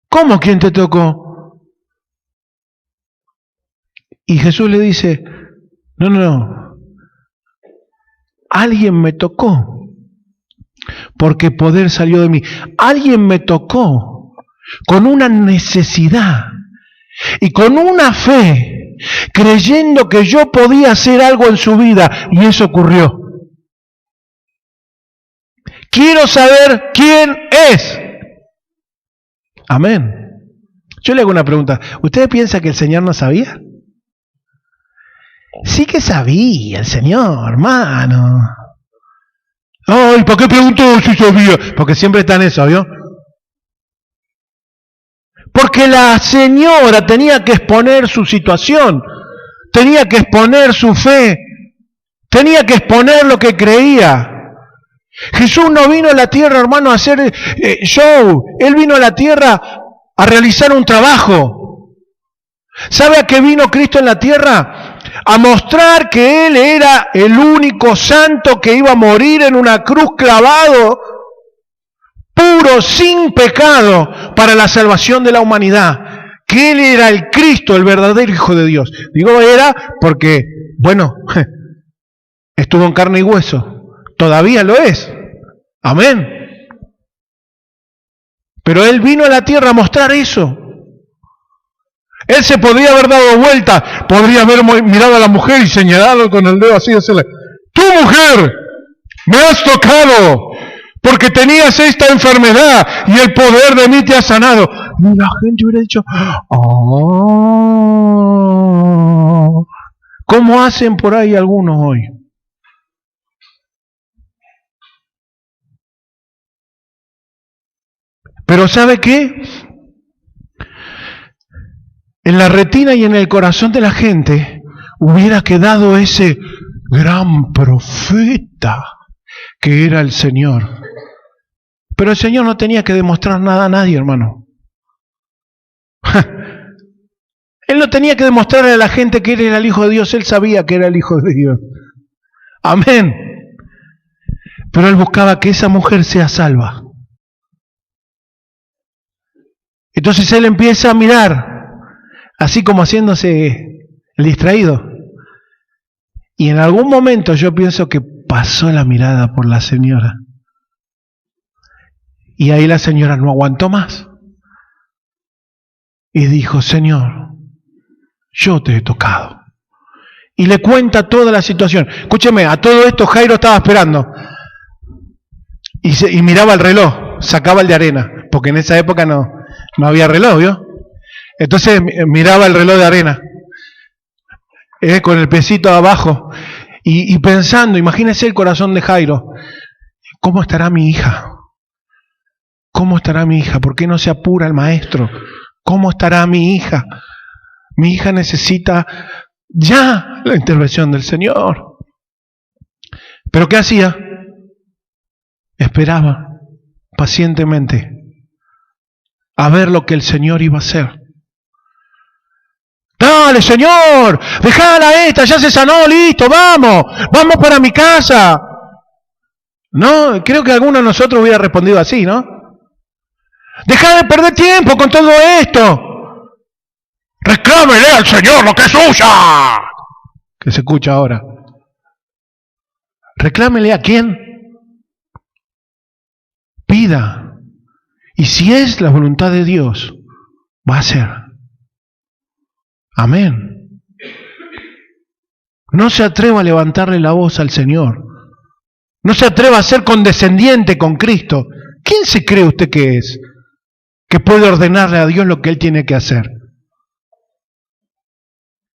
S1: ¿Cómo quién te tocó? Y Jesús le dice, no, alguien me tocó, porque poder salió de mí. Alguien me tocó con una necesidad y con una fe, creyendo que yo podía hacer algo en su vida, y eso ocurrió. Quiero saber quién es. Amén. Yo le hago una pregunta. ¿Usted piensa que el Señor no sabía? Sí que sabía el Señor, hermano. Ay, ¿por qué preguntó si sabía? Porque siempre está en eso, ¿vio? Porque la señora tenía que exponer su situación, tenía que exponer su fe, tenía que exponer lo que creía. Jesús no vino a la tierra, hermano, a hacer show. Él vino a la tierra a realizar un trabajo. ¿Sabe a qué vino Cristo en la tierra? A mostrar que Él era el único santo que iba a morir en una cruz clavado, puro, sin pecado, para la salvación de la humanidad. Que Él era el Cristo, el verdadero Hijo de Dios. Digo era porque, bueno, estuvo en carne y hueso. Todavía lo es. Amén. Pero Él vino a la tierra a mostrar eso. Él se podría haber dado vuelta, podría haber mirado a la mujer y señalado con el dedo así y decirle, tú mujer, me has tocado, porque tenías esta enfermedad y el poder de mí te ha sanado. Y la gente hubiera dicho, oh, ¿cómo hacen por ahí algunos hoy? Pero ¿sabe qué? En la retina y en el corazón de la gente hubiera quedado ese gran profeta que era el Señor. Pero el Señor no tenía que demostrar nada a nadie, hermano. Él no tenía que demostrarle a la gente que Él era el Hijo de Dios. Él sabía que era el Hijo de Dios. Amén. Pero Él buscaba que esa mujer sea salva. Entonces Él empieza a mirar, así como haciéndose el distraído. Y en algún momento yo pienso que pasó la mirada por la señora. Y ahí la señora no aguantó más. Y dijo, Señor, yo te he tocado. Y le cuenta toda la situación. Escúcheme, a todo esto Jairo estaba esperando. Y miraba el reloj, sacaba el de arena, porque en esa época no había reloj, ¿vio? Entonces miraba el reloj de arena, con el pesito abajo, y pensando, imagínese el corazón de Jairo, ¿cómo estará mi hija? ¿Cómo estará mi hija? ¿Por qué no se apura el maestro? ¿Cómo estará mi hija? Mi hija necesita ya la intervención del Señor. ¿Pero qué hacía? Esperaba pacientemente a ver lo que el Señor iba a hacer. Dale, Señor, dejala esta, ya se sanó, listo, vamos para mi casa. No, creo que alguno de nosotros hubiera respondido así, ¿no? Deja de perder tiempo con todo esto. Reclámele al Señor lo que es suya. Que se escucha ahora. Reclámele a quién. Pida. Y si es la voluntad de Dios, va a ser. Amén. No se atreva a levantarle la voz al Señor. No se atreva a ser condescendiente con Cristo. ¿Quién se cree usted que es? Que puede ordenarle a Dios lo que Él tiene que hacer.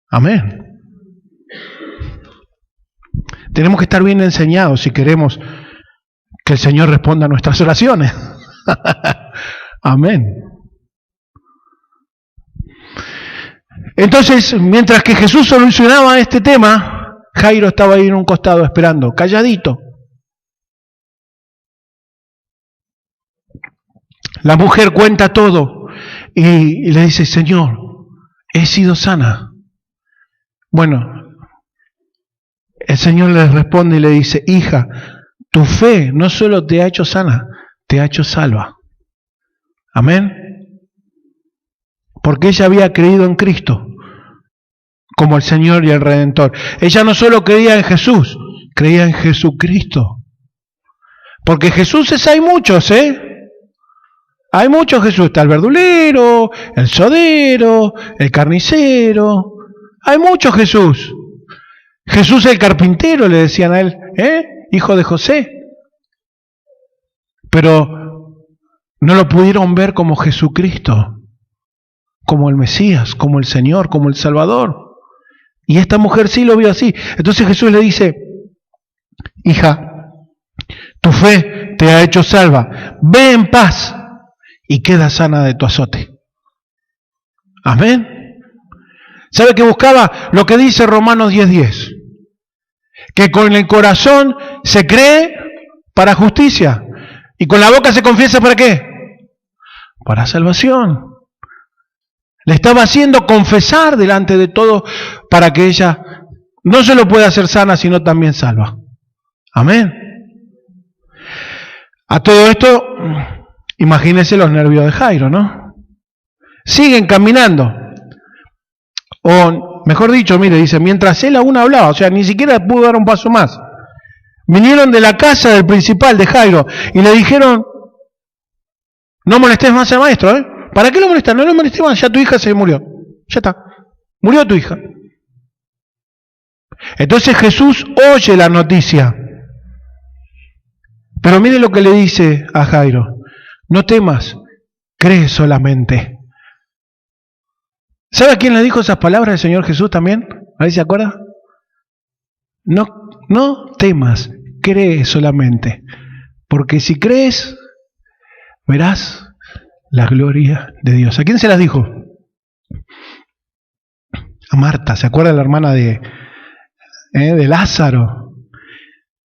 S1: Amén. Tenemos que estar bien enseñados si queremos que el Señor responda a nuestras oraciones. Amén. Entonces, mientras que Jesús solucionaba este tema, Jairo estaba ahí en un costado esperando, calladito. La mujer cuenta todo y le dice, Señor, he sido sana. Bueno, el Señor le responde y le dice, hija, tu fe no solo te ha hecho sana, te ha hecho salva. Amén. Porque ella había creído en Cristo como el Señor y el Redentor. Ella no solo creía en Jesús, creía en Jesucristo. Porque Jesús hay muchos, Hay muchos Jesús. Está el verdulero, el sodero, el carnicero. Hay muchos Jesús. Jesús el carpintero, le decían a él, hijo de José. Pero no lo pudieron ver como Jesucristo, como el Mesías, como el Señor, como el Salvador. Y esta mujer sí lo vio así. Entonces Jesús le dice, hija, tu fe te ha hecho salva. Ve en paz y queda sana de tu azote. Amén. ¿Sabe qué buscaba? Lo que dice Romanos 10:10. Que con el corazón se cree para justicia. Y con la boca se confiesa ¿para qué? Para salvación. Le estaba haciendo confesar delante de todo para que ella no solo pueda ser sana, sino también salva. Amén. A todo esto, imagínense los nervios de Jairo, ¿no? Siguen caminando. O, mejor dicho, mire, dice, mientras él aún hablaba, o sea, ni siquiera pudo dar un paso más. Vinieron de la casa del principal de Jairo y le dijeron, no molestes más al maestro, ¿Para qué lo molestas? No lo molestes más, ya tu hija se murió. Ya está. Murió tu hija. Entonces Jesús oye la noticia. Pero mire lo que le dice a Jairo. No temas, cree solamente. ¿Sabe a quién le dijo esas palabras el Señor Jesús también? ¿A ver si se acuerda? No temas, cree solamente. Porque si crees, verás la gloria de Dios. ¿A quién se las dijo? A Marta, ¿se acuerda la hermana de Lázaro?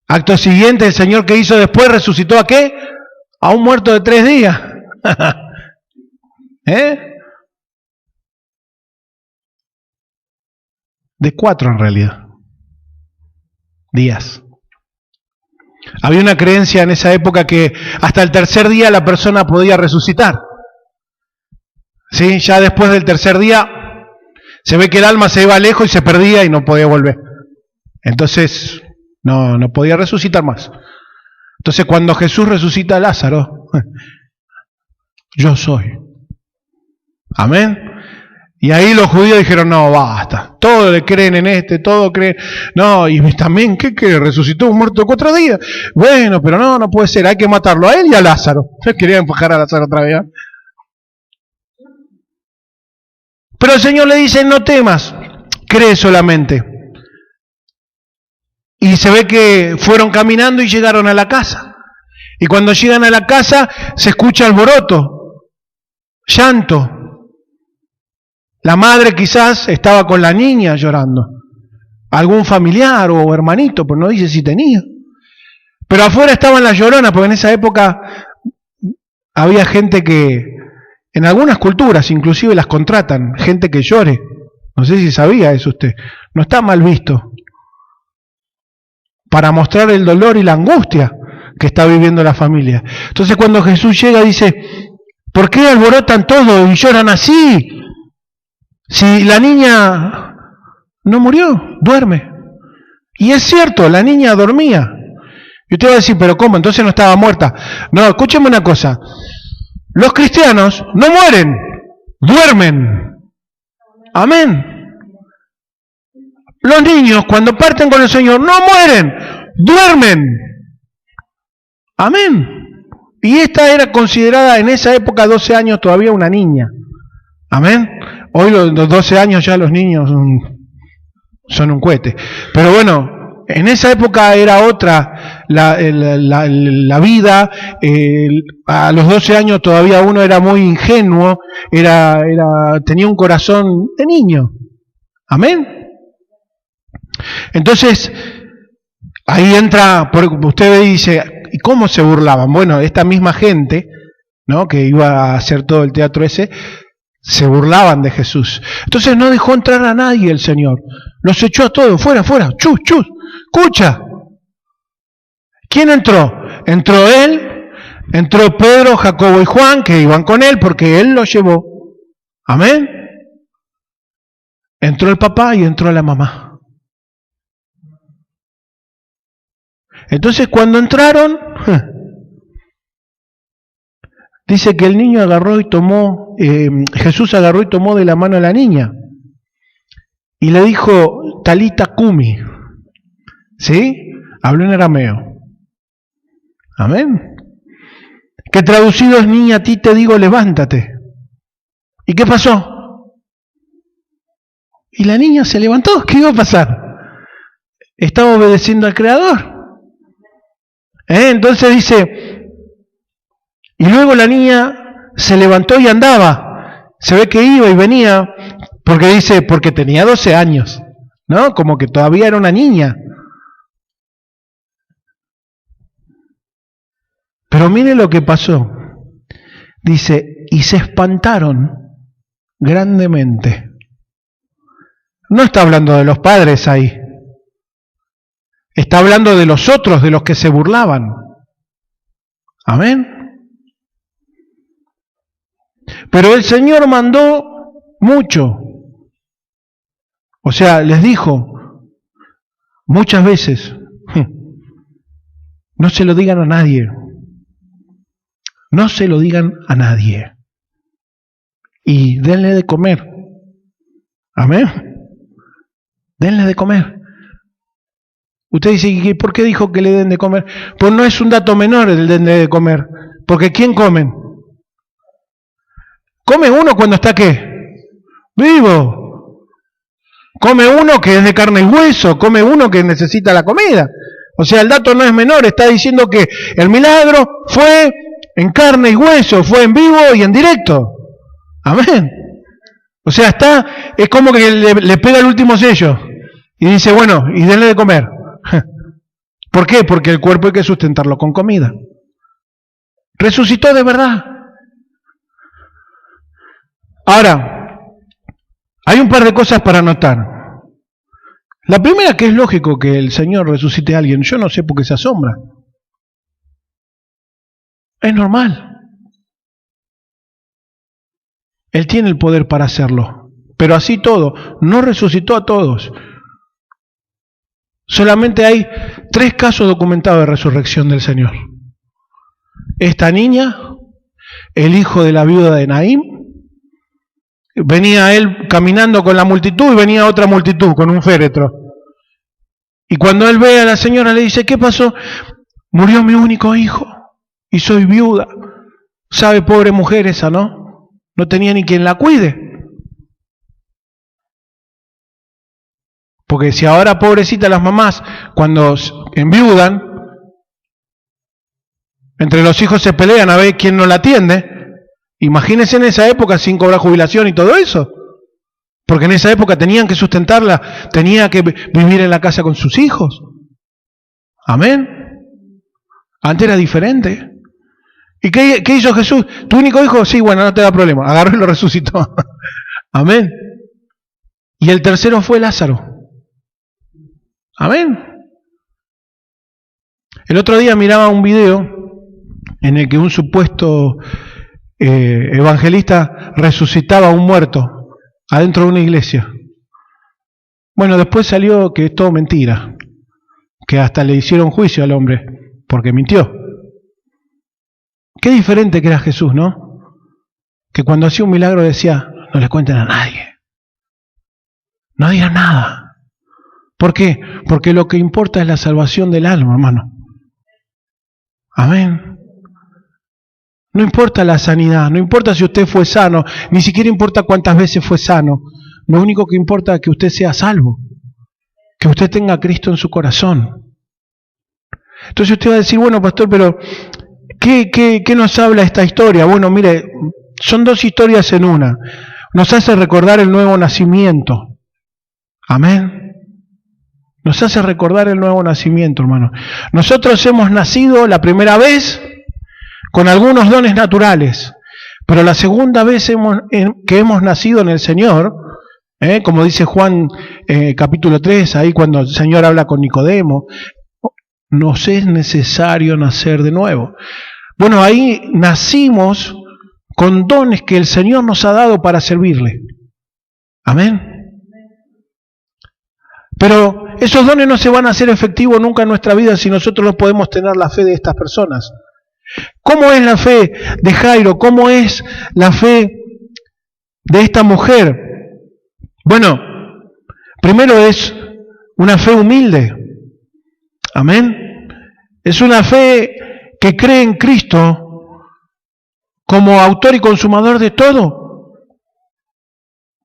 S1: Acto siguiente, el Señor que hizo después resucitó ¿a qué? A un muerto de 3 días. De 4 en realidad. Días. Había una creencia en esa época que hasta el 3er día la persona podía resucitar. ¿Sí? Ya después del 3er día se ve que el alma se iba lejos y se perdía y no podía volver. Entonces no podía resucitar más. Entonces cuando Jesús resucita a Lázaro, yo soy. Amén. Y ahí los judíos dijeron, no, basta. Todos le creen en todos creen. No, y también, ¿qué cree? Resucitó un muerto de 4 días. Bueno, pero no puede ser. Hay que matarlo a él y a Lázaro. Quería empujar a Lázaro otra vez. Pero el Señor le dice, no temas, cree solamente. Y se ve que fueron caminando y llegaron a la casa. Y cuando llegan a la casa se escucha alboroto, llanto. La madre quizás estaba con la niña llorando. Algún familiar o hermanito, pero no dice si tenía. Pero afuera estaban las lloronas, porque en esa época había gente que, en algunas culturas inclusive las contratan, gente que llore. No sé si sabía eso usted. No está mal visto. Para mostrar el dolor y la angustia que está viviendo la familia. Entonces cuando Jesús llega dice, ¿por qué alborotan todos y lloran así? Si la niña no murió, duerme. Y es cierto, la niña dormía. Y usted va a decir, ¿pero cómo? Entonces no estaba muerta. No, escúcheme una cosa. Los cristianos no mueren, duermen. Amén. Los niños cuando parten con el Señor no mueren, duermen. Amén. Y esta era considerada en esa época, 12 años, todavía una niña. Amén. Hoy los 12 años ya los niños son un cohete. Pero bueno, en esa época era otra la vida. A los 12 años todavía uno era muy ingenuo, tenía un corazón de niño. Amén. Entonces, ahí entra, usted dice, ¿y cómo se burlaban? Bueno, esta misma gente, ¿no?, que iba a hacer todo el teatro ese, Se burlaban de Jesús. Entonces no dejó entrar a nadie el Señor. Los echó a todos, fuera, fuera, chus, chus, escucha. ¿Quién entró? Entró él, entró Pedro, Jacobo y Juan, que iban con él porque él los llevó. Amén. Entró el papá y entró la mamá. Entonces cuando entraron, dice que el niño agarró y tomó, Jesús agarró y tomó de la mano a la niña y le dijo, Talita Cumi, ¿sí? Habló en arameo. Amén. Que traducido es, niña, a ti te digo, levántate. ¿Y qué pasó? Y la niña se levantó. ¿Qué iba a pasar? Estaba obedeciendo al Creador. Entonces dice, y luego la niña se levantó y andaba. Se ve que iba y venía, porque dice, porque tenía 12 años, ¿no? Como que todavía era una niña. Pero mire lo que pasó. Dice, y se espantaron grandemente. No está hablando de los padres ahí. Está hablando de los otros, de los que se burlaban. Amén. Pero el Señor mandó mucho. O sea, les dijo muchas veces, no se lo digan a nadie. No se lo digan a nadie. Y denle de comer. Amén. Denle de comer. Usted dice, ¿y por qué dijo que le den de comer? Pues no es un dato menor el denle de comer. Porque ¿quién comen? Come uno cuando está ¿qué? Vivo. Come uno que es de carne y hueso. Come uno que necesita la comida. O sea, el dato no es menor. Está diciendo que el milagro fue en carne y hueso, fue en vivo y en directo. Amén. O sea, es como que le pega el último sello. Y dice, bueno, y denle de comer. ¿Por qué? Porque el cuerpo hay que sustentarlo con comida. Resucitó de verdad. Ahora, hay un par de cosas para notar. La primera, que es lógico que el Señor resucite a alguien. Yo no sé por qué se asombra. Es normal. Él tiene el poder para hacerlo. Pero así todo, no resucitó a todos. Solamente hay 3 casos documentados de resurrección del Señor. Esta niña, el hijo de la viuda de Naín, venía él caminando con la multitud y venía otra multitud con un féretro. Y cuando él ve a la señora le dice, ¿qué pasó? Murió mi único hijo y soy viuda. ¿Sabe, pobre mujer esa, no? No tenía ni quien la cuide. Porque si ahora, pobrecita, las mamás, cuando enviudan, entre los hijos se pelean a ver quién no la atiende. Imagínense en esa época sin cobrar jubilación y todo eso. Porque en esa época tenían que sustentarla, tenía que vivir en la casa con sus hijos. Amén. Antes era diferente. ¿Y qué hizo Jesús? ¿Tu único hijo? Sí, bueno, no te da problema. Agarró y lo resucitó. Amén. Y el tercero fue Lázaro. Amén. El otro día miraba un video en el que un supuesto evangelista resucitaba a un muerto adentro de una iglesia. Bueno, después salió que es todo mentira, que hasta le hicieron juicio al hombre porque mintió. Qué diferente que era Jesús, ¿no? Que cuando hacía un milagro decía, no le cuenten a nadie, no digan nada. ¿Por qué? Porque lo que importa es la salvación del alma, hermano. Amén. No importa la sanidad, no importa si usted fue sano, ni siquiera importa cuántas veces fue sano. Lo único que importa es que usted sea salvo, que usted tenga a Cristo en su corazón. Entonces usted va a decir, bueno, pastor, pero ¿qué nos habla esta historia? Bueno, mire, son 2 historias en una. Nos hace recordar el nuevo nacimiento. Amén. Nos hace recordar el nuevo nacimiento, hermano. Nosotros hemos nacido la primera vez con algunos dones naturales, Pero la segunda vez que hemos nacido en el Señor, como dice Juan capítulo 3, ahí cuando el Señor habla con Nicodemo, nos es necesario nacer de nuevo. Bueno, ahí nacimos con dones que el Señor nos ha dado para servirle. Amén. Pero esos dones no se van a hacer efectivos nunca en nuestra vida si nosotros no podemos tener la fe de estas personas. ¿Cómo es la fe de Jairo? ¿Cómo es la fe de esta mujer? Bueno, primero es una fe humilde. Amén. Es una fe que cree en Cristo como autor y consumador de todo.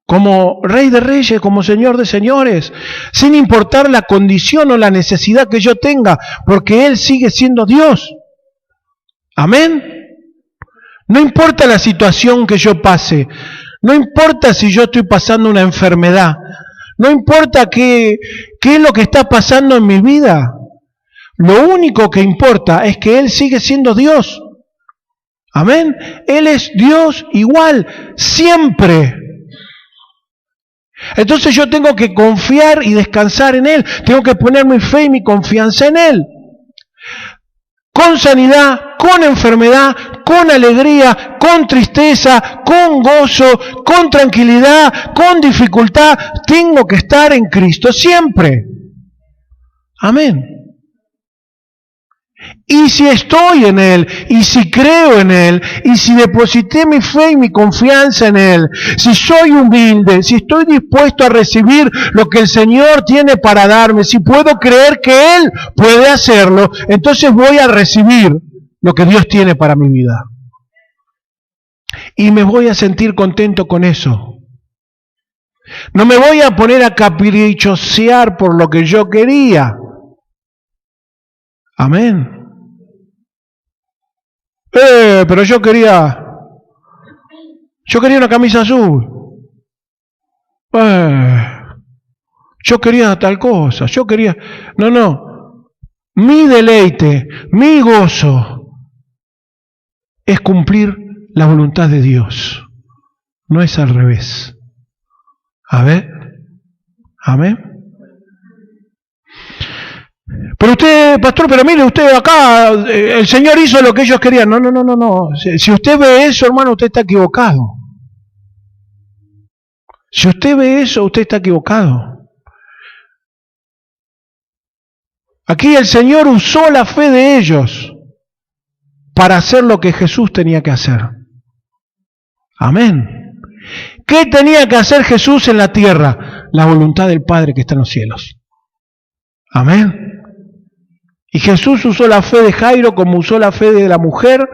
S1: Como Rey de Reyes, como Señor de Señores, sin importar la condición o la necesidad que yo tenga, porque Él sigue siendo Dios. Amén. No importa la situación que yo pase, no importa si yo estoy pasando una enfermedad, no importa qué es lo que está pasando en mi vida, lo único que importa es que Él sigue siendo Dios. Amén. Él es Dios igual, siempre. Entonces yo tengo que confiar y descansar en Él, tengo que poner mi fe y mi confianza en Él. Con sanidad, con enfermedad, con alegría, con tristeza, con gozo, con tranquilidad, con dificultad, tengo que estar en Cristo siempre. Amén. Y si estoy en Él, y si creo en Él, y si deposité mi fe y mi confianza en Él, si soy humilde, si estoy dispuesto a recibir lo que el Señor tiene para darme, si puedo creer que Él puede hacerlo, entonces voy a recibir lo que Dios tiene para mi vida. Y me voy a sentir contento con eso. No me voy a poner a caprichosear por lo que yo quería. Amén. Pero yo quería una camisa azul. Yo quería tal cosa. No. Mi deleite, mi gozo es cumplir la voluntad de Dios. No es al revés. A ver. Amén. Pero usted, pastor, pero mire, usted acá, el Señor hizo lo que ellos querían. No. Si usted ve eso, hermano, usted está equivocado. Si usted ve eso, usted está equivocado. Aquí el Señor usó la fe de ellos para hacer lo que Jesús tenía que hacer. Amén. ¿Qué tenía que hacer Jesús en la tierra? La voluntad del Padre que está en los cielos. Amén. Y Jesús usó la fe de Jairo como usó la fe de la mujer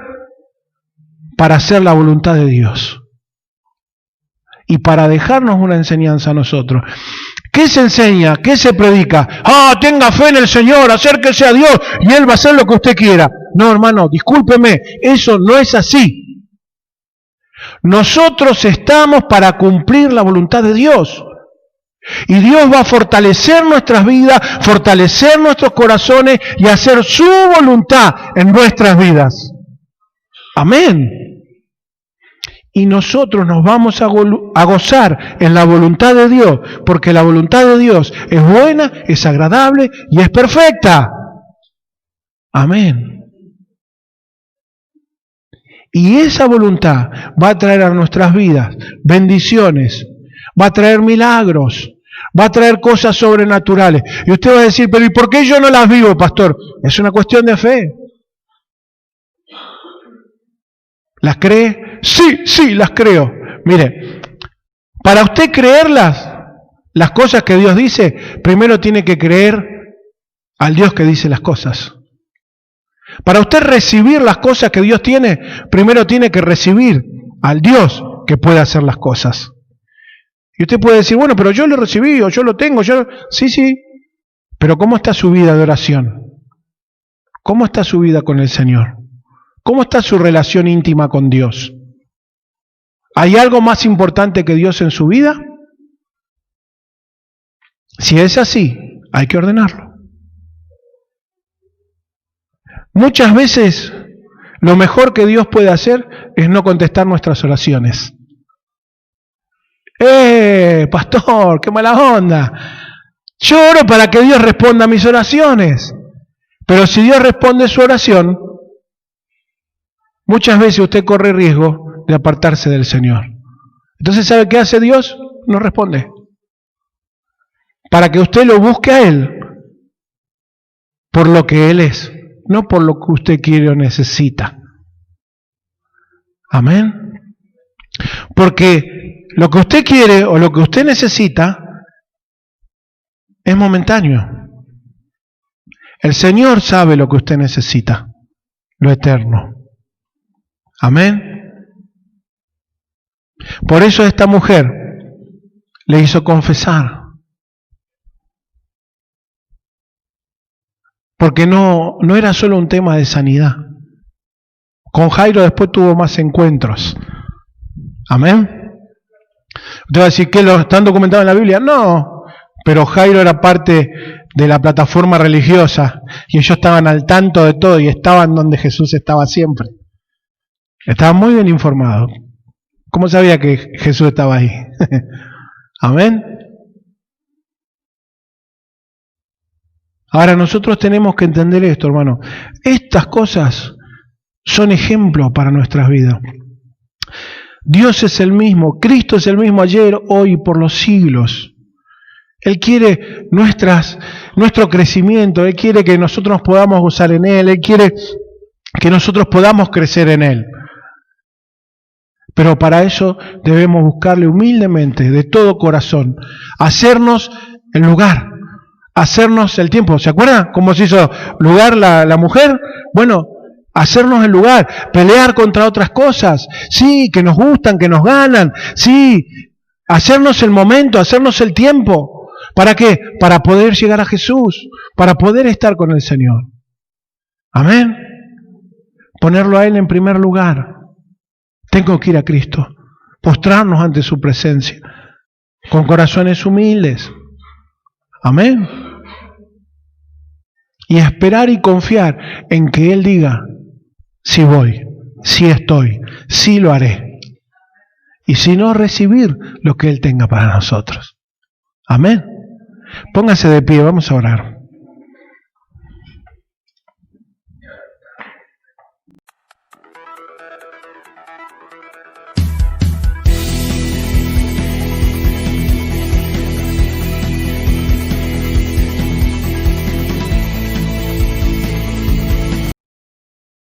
S1: para hacer la voluntad de Dios. Y para dejarnos una enseñanza a nosotros. ¿Qué se enseña? ¿Qué se predica? Tenga fe en el Señor, acérquese a Dios y Él va a hacer lo que usted quiera. No, hermano, discúlpeme, eso no es así. Nosotros estamos para cumplir la voluntad de Dios. Y Dios va a fortalecer nuestras vidas, fortalecer nuestros corazones y hacer su voluntad en nuestras vidas. Amén. Y nosotros nos vamos a gozar en la voluntad de Dios, porque la voluntad de Dios es buena, es agradable y es perfecta. Amén. Y esa voluntad va a traer a nuestras vidas bendiciones, va a traer milagros, va a traer cosas sobrenaturales. Y usted va a decir, pero ¿y por qué yo no las vivo, pastor? Es una cuestión de fe. ¿Las cree? Sí, las creo. Mire, para usted creerlas, las cosas que Dios dice, primero tiene que creer al Dios que dice las cosas. Para usted recibir las cosas que Dios tiene, primero tiene que recibir al Dios que puede hacer las cosas. Y usted puede decir, bueno, pero yo lo recibí, o yo lo tengo, Sí, pero ¿cómo está su vida de oración? ¿Cómo está su vida con el Señor? ¿Cómo está su relación íntima con Dios? ¿Hay algo más importante que Dios en su vida? Si es así, hay que ordenarlo. Muchas veces lo mejor que Dios puede hacer es no contestar nuestras oraciones. Pastor, qué mala onda. Yo oro para que Dios responda a mis oraciones. Pero si Dios responde su oración, muchas veces usted corre riesgo de apartarse del Señor. Entonces, ¿sabe qué hace Dios? No responde. Para que usted lo busque a Él por lo que Él es, no por lo que usted quiere o necesita. Amén. Porque lo que usted quiere o lo que usted necesita es momentáneo. El Señor sabe lo que usted necesita, lo eterno. Amén. Por eso esta mujer le hizo confesar. Porque no era solo un tema de sanidad. Con Jairo después tuvo más encuentros. Amén. Usted va a decir, ¿qué lo están documentados en la Biblia? No, pero Jairo era parte de la plataforma religiosa y ellos estaban al tanto de todo y estaban donde Jesús estaba siempre. Estaban muy bien informados. ¿Cómo sabía que Jesús estaba ahí? Amén. Ahora nosotros tenemos que entender esto, hermano. Estas cosas son ejemplos para nuestras vidas. Dios es el mismo, Cristo es el mismo ayer, hoy y por los siglos. Él quiere nuestro crecimiento, Él quiere que nosotros nos podamos gozar en Él, Él quiere que nosotros podamos crecer en Él. Pero para eso debemos buscarle humildemente, de todo corazón, hacernos el lugar, hacernos el tiempo. ¿Se acuerdan cómo se hizo lugar la mujer? Bueno, hacernos el lugar, pelear contra otras cosas, sí, que nos gustan, que nos ganan, sí, hacernos el momento, hacernos el tiempo. ¿Para qué? Para poder llegar a Jesús, para poder estar con el Señor. Amén. Ponerlo a Él en primer lugar. Tengo que ir a Cristo, postrarnos ante su presencia, con corazones humildes. Amén. Y esperar y confiar en que Él diga, sí voy, sí estoy, sí lo haré. Y si no, recibir lo que Él tenga para nosotros. Amén. Póngase de pie, vamos a orar.